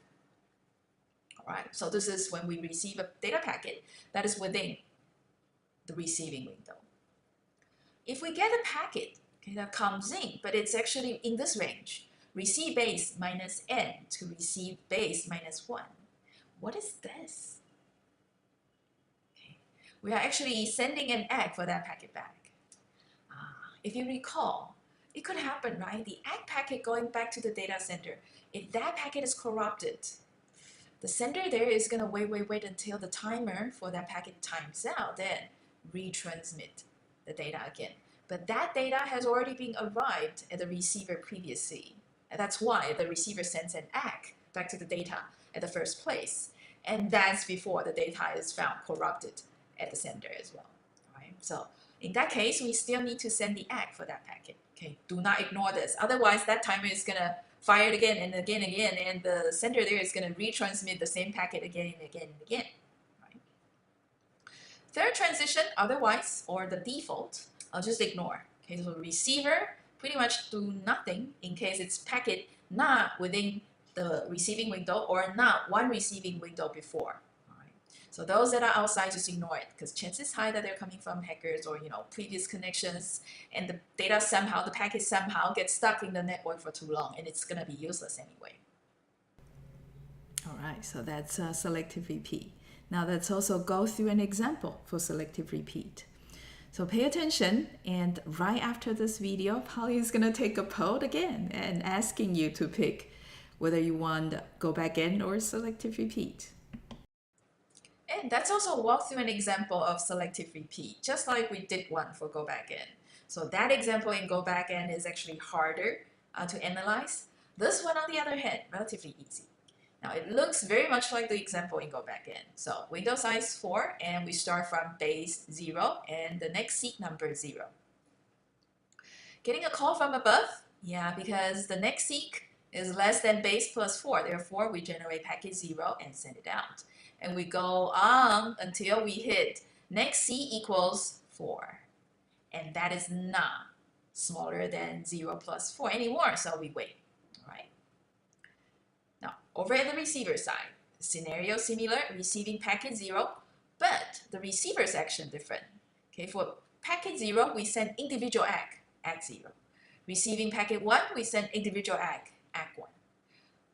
All right, so this is when we receive a data packet that is within the receiving window. If we get a packet, okay, that comes in, but it's actually in this range, receive base minus n to receive base minus 1. What is this? Okay. We are actually sending an egg for that packet back. If you recall, it could happen, right? The egg packet going back to the data center, if that packet is corrupted, the sender there is going to wait until the timer for that packet times out, then retransmit the data again. But that data has already been arrived at the receiver previously. And that's why the receiver sends an egg back to the data at the first place. And that's before the data is found corrupted at the sender as well. Right? So in that case, we still need to send the egg for that packet. Okay, do not ignore this. Otherwise, that timer is going to fire it again and again and again, and the sender there is going to retransmit the same packet again and again and again. Right? Third transition, otherwise, or the default, I'll just ignore. Okay, so receiver pretty much do nothing in case it's packet not within the receiving window or not one receiving window before. So those that are outside, just ignore it, because chances high that they're coming from hackers or previous connections, and the data somehow, the packet somehow gets stuck in the network for too long, and it's gonna be useless anyway. All right, so that's selective repeat. Now let's also go through an example for selective repeat. So pay attention, and right after this video, Polly is gonna take a poll again and asking you to pick whether you want go back in or selective repeat. And that's also walk through an example of selective repeat, just like we did one for go back in. So that example in go back in is actually harder to analyze. This one, on the other hand, relatively easy. Now it looks very much like the example in go back in. So window size 4, and we start from base 0 and the next seek number 0. Getting a call from above? Yeah, because the next seek is less than base plus 4. Therefore, we generate packet 0 and send it out. And we go on until we hit next C equals 4. And that is not smaller than 0 plus 4 anymore, so we wait. All right. Now, over at the receiver side, scenario similar, receiving packet 0, but the receiver's action different. Okay, for packet 0, we send individual egg 0. Receiving packet 1, we send individual egg 1.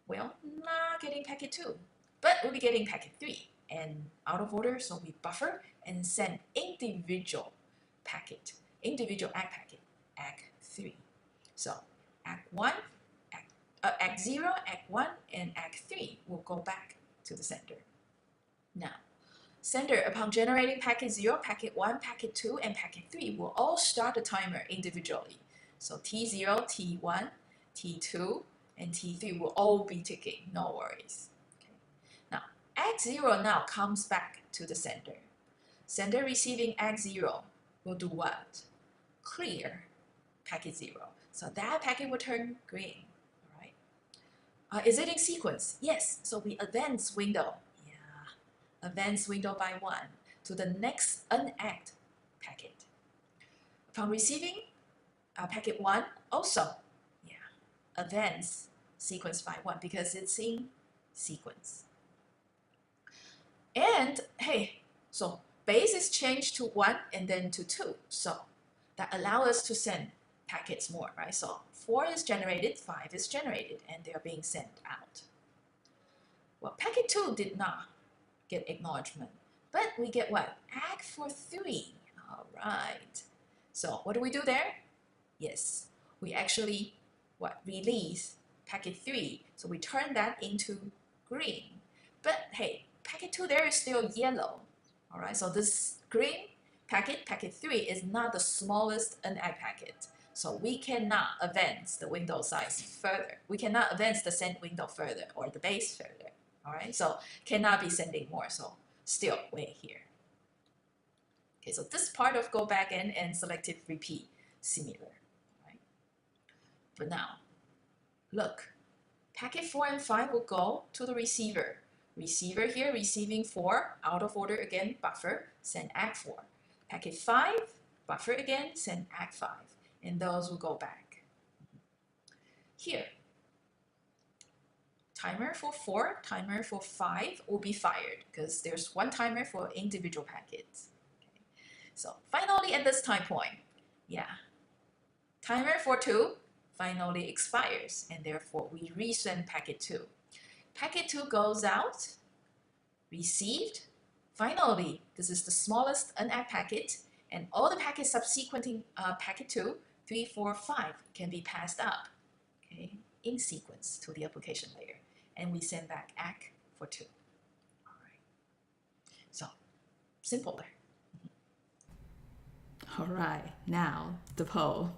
Well, not getting packet 2. But we'll be getting packet 3, and out of order, so we buffer and send individual egg packet, egg 3. So egg 1, egg 0, egg 1, and egg 3 will go back to the sender. Now, sender, upon generating packet 0, packet 1, packet 2, and packet 3 will all start the timer individually. So T0, T1, T2, and T3 will all be ticking, no worries. X0 now comes back to the sender. Sender receiving X0 will do what? Clear packet 0. So that packet will turn green. All right. Is it in sequence? Yes. So we advance window. Yeah. Advance window by 1 to the next unegged packet. Upon receiving packet 1, also, yeah, advance sequence by 1 because it's in sequence. And hey, so base is changed to 1 and then to 2. So that allows us to send packets more, right? So 4 is generated, 5 is generated, and they're being sent out. Well, packet 2 did not get acknowledgement, but we get what? Egg for 3. All right. So what do we do there? Yes, we actually release packet 3. So we turn that into green. But hey, packet 2 there is still yellow. All right, so this green packet 3, is not the smallest unegged packet. So we cannot advance the window size further. We cannot advance the send window further or the base further. All right, so cannot be sending more. So still wait here. Okay, so this part of go back and selective repeat similar. Right? But now, look, packet 4 and 5 will go to the receiver. Receiver here receiving 4, out of order again, buffer, send ACK4. Packet 5, buffer again, send ACK5. And those will go back. Here, timer for 4, timer for 5 will be fired because there's one timer for individual packets. Okay. So finally at this time point, timer for 2 finally expires, and therefore we resend packet 2. Packet 2 goes out, received. Finally, this is the smallest unACK packet, and all the packets subsequent packet 2, 3, 4, 5 can be passed up, okay, in sequence to the application layer, and we send back ACK for 2. All right. So simpler. All right, now the poll.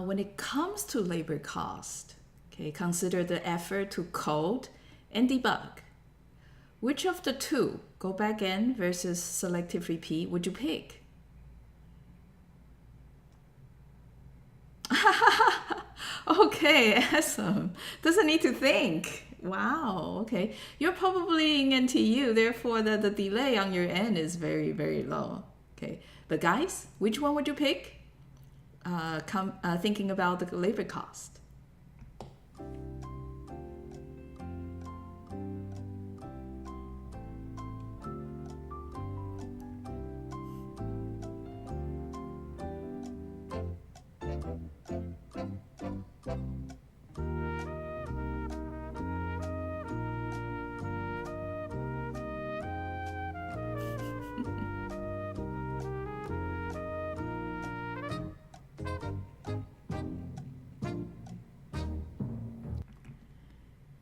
When it comes to labor cost, okay, consider the effort to code and debug. Which of the two, go back in versus selective repeat, would you pick? Okay, awesome. Doesn't need to think. Wow, okay. You're probably in NTU, therefore the delay on your end is very, very low. Okay, but guys, which one would you pick? Thinking about the labor cost.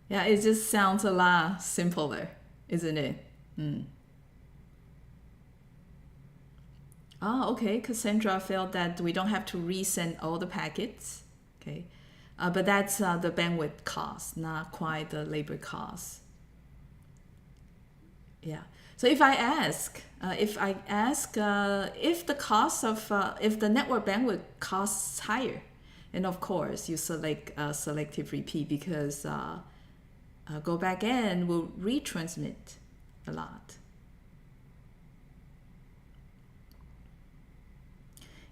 Yeah, it just sounds a lot simpler, isn't it? Oh, okay. Cassandra felt that we don't have to resend all the packets. Okay. But that's the bandwidth cost, not quite the labor cost. Yeah. So if I ask, if the cost of, if the network bandwidth costs higher, and of course you select selective repeat because go back in will retransmit a lot.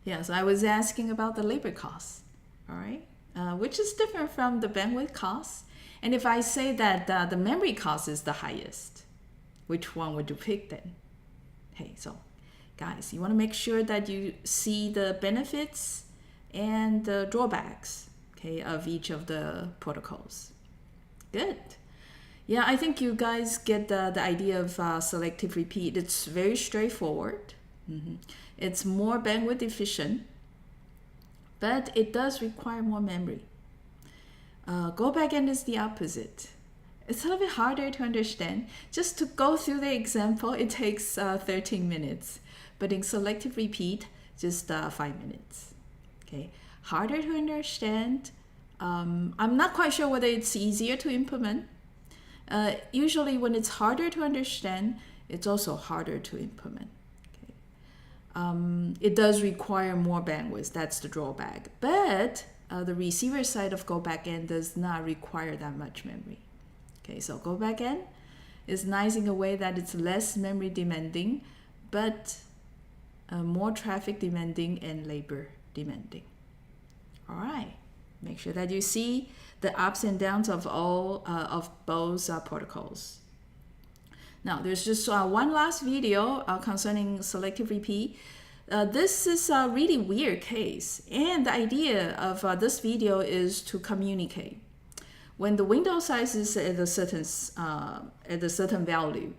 Yes, I was asking about the labor costs, all right, which is different from the bandwidth costs. And if I say that the memory cost is the highest, which one would you pick then? Hey, so guys, you want to make sure that you see the benefits and the drawbacks, okay, of each of the protocols. Good. Yeah, I think you guys get the idea of selective repeat. It's very straightforward. It's more bandwidth efficient, but it does require more memory. Go backend is the opposite. It's a little bit harder to understand. Just to go through the example, it takes 13 minutes. But in selective repeat, just 5 minutes. Okay, harder to understand. I'm not quite sure whether it's easier to implement. Usually when it's harder to understand, it's also harder to implement. It does require more bandwidth. That's the drawback. But the receiver side of go backend does not require that much memory. Okay, so go backend is nice in a way that it's less memory demanding, but more traffic demanding and labor demanding. All right, make sure that you see the ups and downs of all of both protocols. Now, there's just one last video concerning selective repeat. This is a really weird case, and the idea of this video is to communicate. When the window size is at a certain value,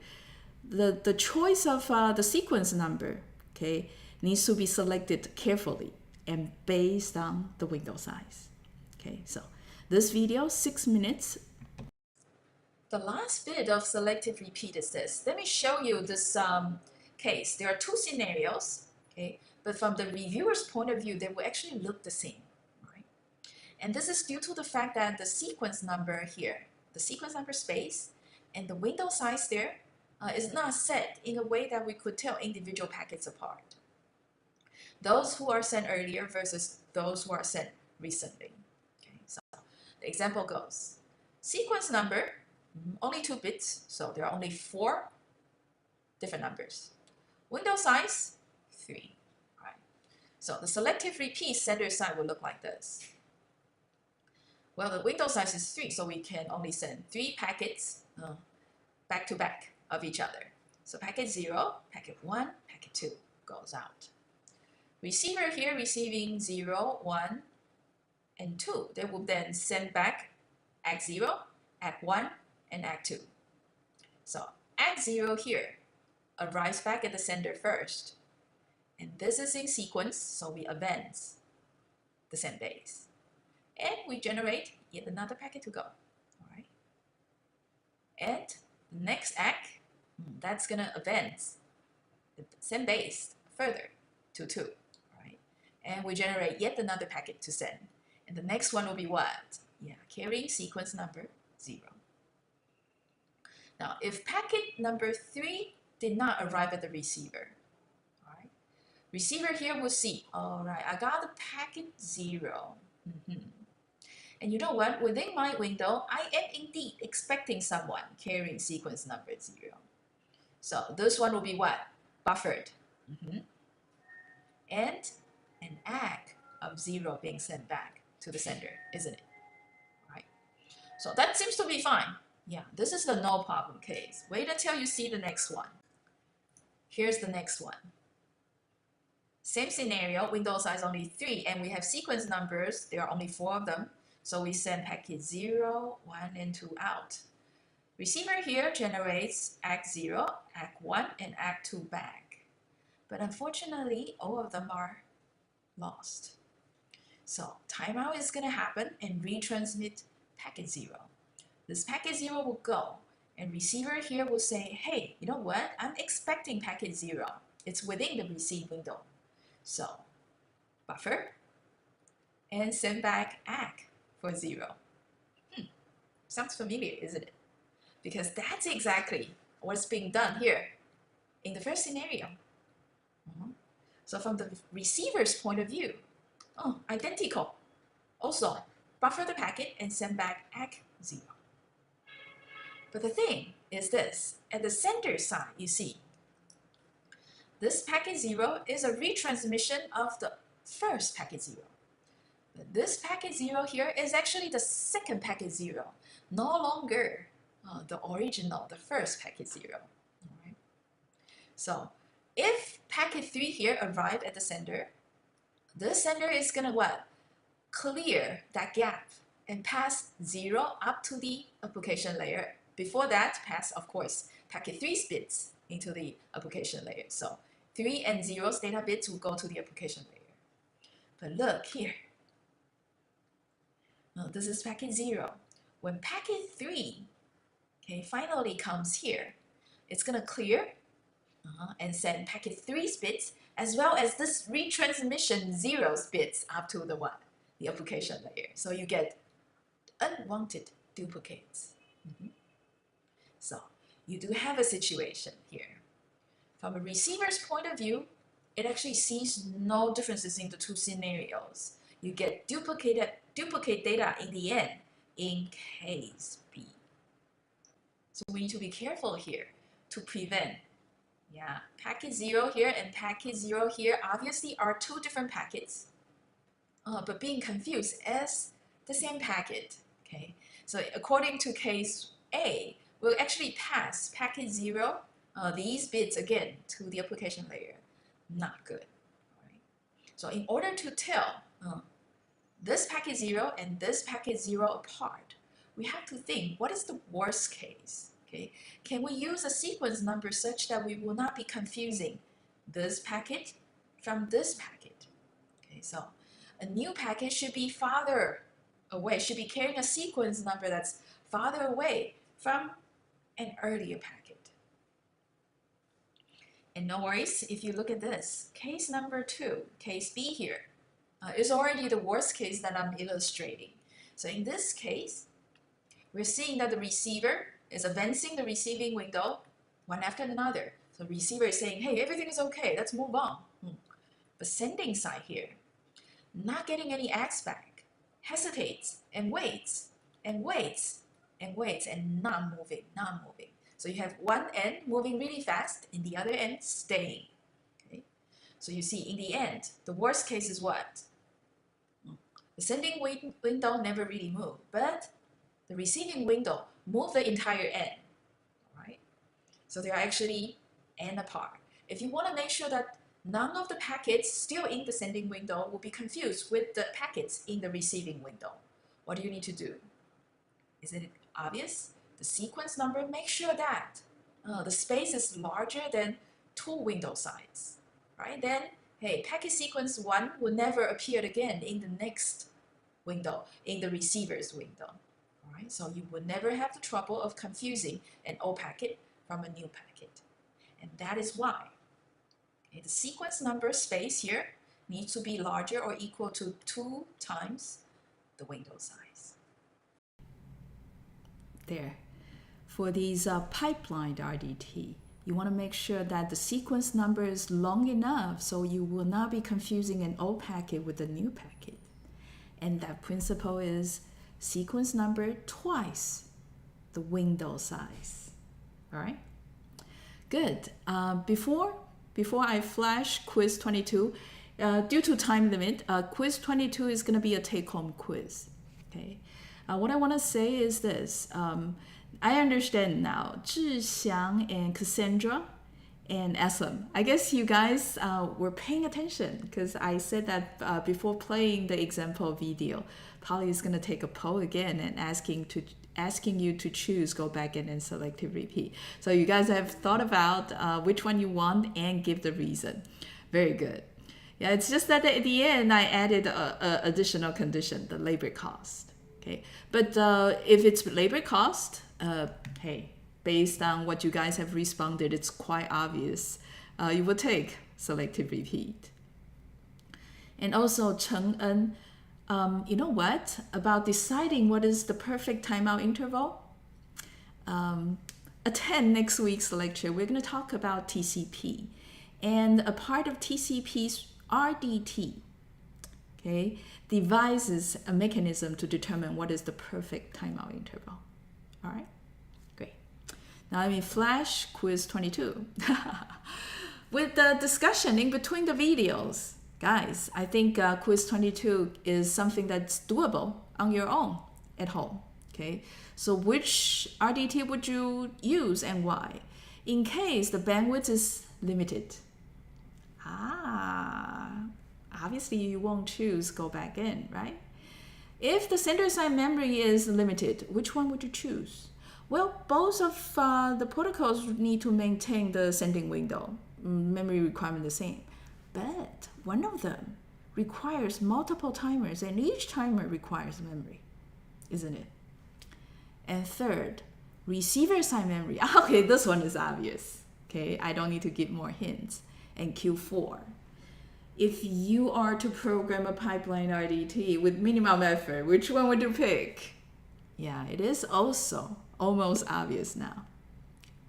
the choice of the sequence number, okay, needs to be selected carefully and based on the window size. Okay, so this video, 6 minutes. The last bit of selective repeat is this. Let me show you this case. There are two scenarios, okay, but from the reviewer's point of view, they will actually look the same. Right? And this is due to the fact that the sequence number here, the sequence number space, and the window size there is not set in a way that we could tell individual packets apart. Those who are sent earlier versus those who are sent recently. Okay, so The example goes, sequence number, only 2 bits, so there are only 4 different numbers. Window size, 3. Right. So the selective repeat sender side will look like this. Well, the window size is 3, so we can only send 3 packets back to back of each other. So packet 0, packet 1, packet 2 goes out. Receiver here receiving 0, 1, and 2. They will then send back act 0, act 1, and act 2. So act 0 here arrives back at the sender first. And this is in sequence, so we advance the send base. And we generate yet another packet to go. All right. And the next act, that's going to advance the send base further to 2. All right. And we generate yet another packet to send. And the next one will be what? Yeah, carrying sequence number 0. Now, if packet number 3 did not arrive at the receiver, all right, receiver here will see, all right, I got the packet 0. And you know what? Within my window, I am indeed expecting someone carrying sequence number 0. So this one will be what? Buffered. And an act of 0 being sent back to the sender, isn't it? All right. So that seems to be fine. Yeah, this is the no problem case. Wait until you see the next one. Here's the next one. Same scenario, window size only 3, and we have sequence numbers. There are only 4 of them. So we send packet 0, 1, and 2 out. Receiver here generates act 0, act 1, and act 2 back. But unfortunately, all of them are lost. So timeout is going to happen and retransmit packet 0. This packet 0 will go, and receiver here will say, hey, you know what? I'm expecting packet 0. It's within the receive window. So buffer and send back act for 0. Sounds familiar, isn't it? Because that's exactly what's being done here in the first scenario. So from the receiver's point of view, identical. Also, buffer the packet and send back act 0. But the thing is this, at the sender side, you see, this packet 0 is a retransmission of the first packet 0. But this packet 0 here is actually the second packet 0, no longer the original, the first packet 0. All right. So if packet 3 here arrived at the sender, the sender is going to what? Clear that gap and pass 0 up to the application layer. Before that, pass, of course, packet 3's bits into the application layer. So 3 and 0's data bits will go to the application layer. But look here. Now, this is packet 0. When packet 3 finally comes here, it's going to clear and send packet 3's bits as well as this retransmission 0's bits up to the what? The application layer. So you get unwanted duplicates. So you do have a situation here. From a receiver's point of view, it actually sees no differences in the 2 scenarios. You get duplicate data in the end in case B. So we need to be careful here to prevent packet 0 here and packet 0 here obviously are 2 different packets, but being confused as the same packet. Okay, so according to case A, we'll actually pass packet 0, these bits again to the application layer. Not good. Right? So in order to tell this packet 0 and this packet 0 apart, we have to think, what is the worst case? Okay, can we use a sequence number such that we will not be confusing this packet from this packet? Okay, so a new packet should be farther away, should be carrying a sequence number that's farther away from an earlier packet. And no worries, if you look at this, case number 2, case B here, is already the worst case that I'm illustrating. So in this case, we're seeing that the receiver is advancing the receiving window one after another. So receiver is saying, hey, everything is okay, let's move on. But sending side here, not getting any acts back, hesitates and waits and waits and not moving. So you have one end moving really fast and the other end staying. Okay? So you see in the end, the worst case is what? The sending window never really moved, but the receiving window moved the entire end. Right? So they are actually end apart. If you want to make sure that none of the packets still in the sending window will be confused with the packets in the receiving window, what do you need to do? Isn't it obvious? The sequence number, make sure that the space is larger than 2 window sides, right? Then, hey, packet sequence 1 will never appear again in the next window, in the receiver's window, all right? So you will never have the trouble of confusing an old packet from a new packet. And that is why the sequence number space here needs to be larger or equal to 2 times the window size. There. For these pipelined RDT, you want to make sure that the sequence number is long enough so you will not be confusing an old packet with a new packet. And that principle is sequence number twice the window size. All right? Good. Before I flash quiz 22, due to time limit, quiz 22 is going to be a take-home quiz. Okay. What I want to say is this. I understand now. Zhixiang and Cassandra and Aslam. I guess you guys were paying attention because I said that before playing the example video. Polly is going to take a poll again and asking you to choose go back in and selective repeat. So you guys have thought about which one you want and give the reason. Very good. Yeah, it's just that at the end I added a additional condition, the labor cost. Okay, but if it's labor cost, hey, based on what you guys have responded, it's quite obvious. You will take selective repeat. And also Cheng En, you know what? About deciding what is the perfect timeout interval? Attend next week's lecture. We're going to talk about TCP. And a part of TCP's RDT, okay, devises a mechanism to determine what is the perfect timeout interval. All right? Great. Now let me flash quiz 22. With the discussion in between the videos, guys, I think quiz 22 is something that's doable on your own at home. Okay, so which RDT would you use and why? In case the bandwidth is limited. Obviously you won't choose go back in, right? If the center side memory is limited, which one would you choose? Well, both of the protocols need to maintain the sending window, memory requirement the same. But one of them requires multiple timers and each timer requires memory, isn't it? And third, receiver side memory. Okay, this one is obvious. Okay, I don't need to give more hints. And Q4. If you are to program a pipeline RDT with minimum effort, which one would you pick? Yeah, it is also almost obvious now.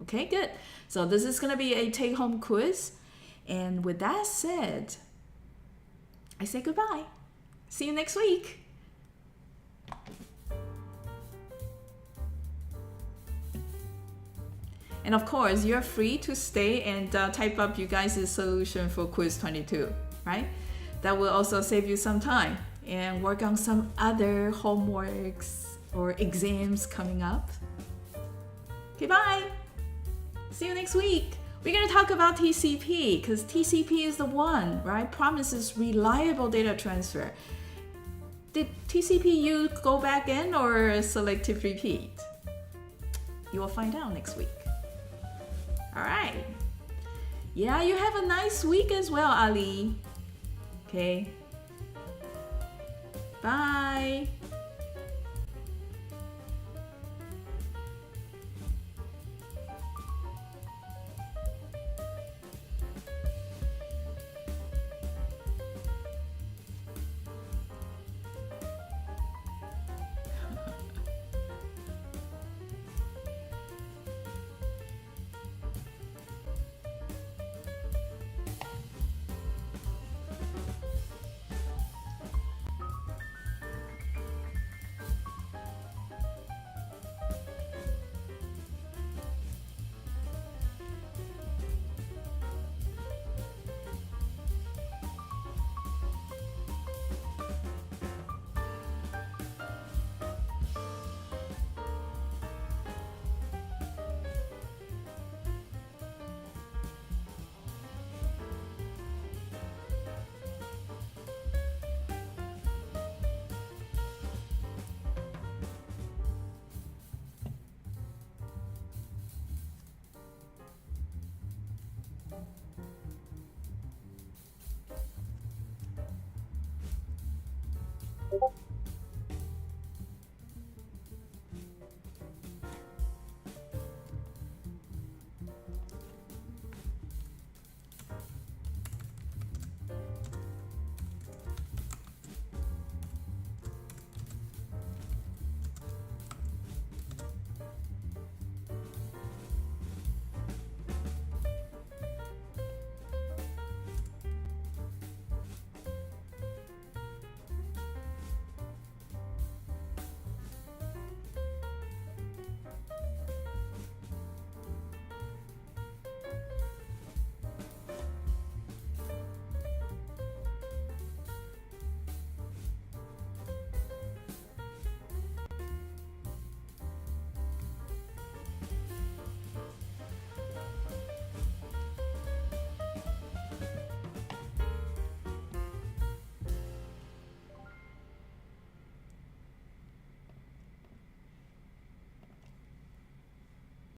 Okay, good. So this is going to be a take-home quiz. And with that said, I say goodbye. See you next week. And of course, you're free to stay and type up you guys' solution for quiz 22, right? That will also save you some time and work on some other homeworks or exams coming up. Okay, bye. See you next week. We're going to talk about TCP because TCP is the one, right? Promises reliable data transfer. Did TCP use go back in or selective repeat? You will find out next week. All right. Yeah, you have a nice week as well, Ali. Okay. Bye.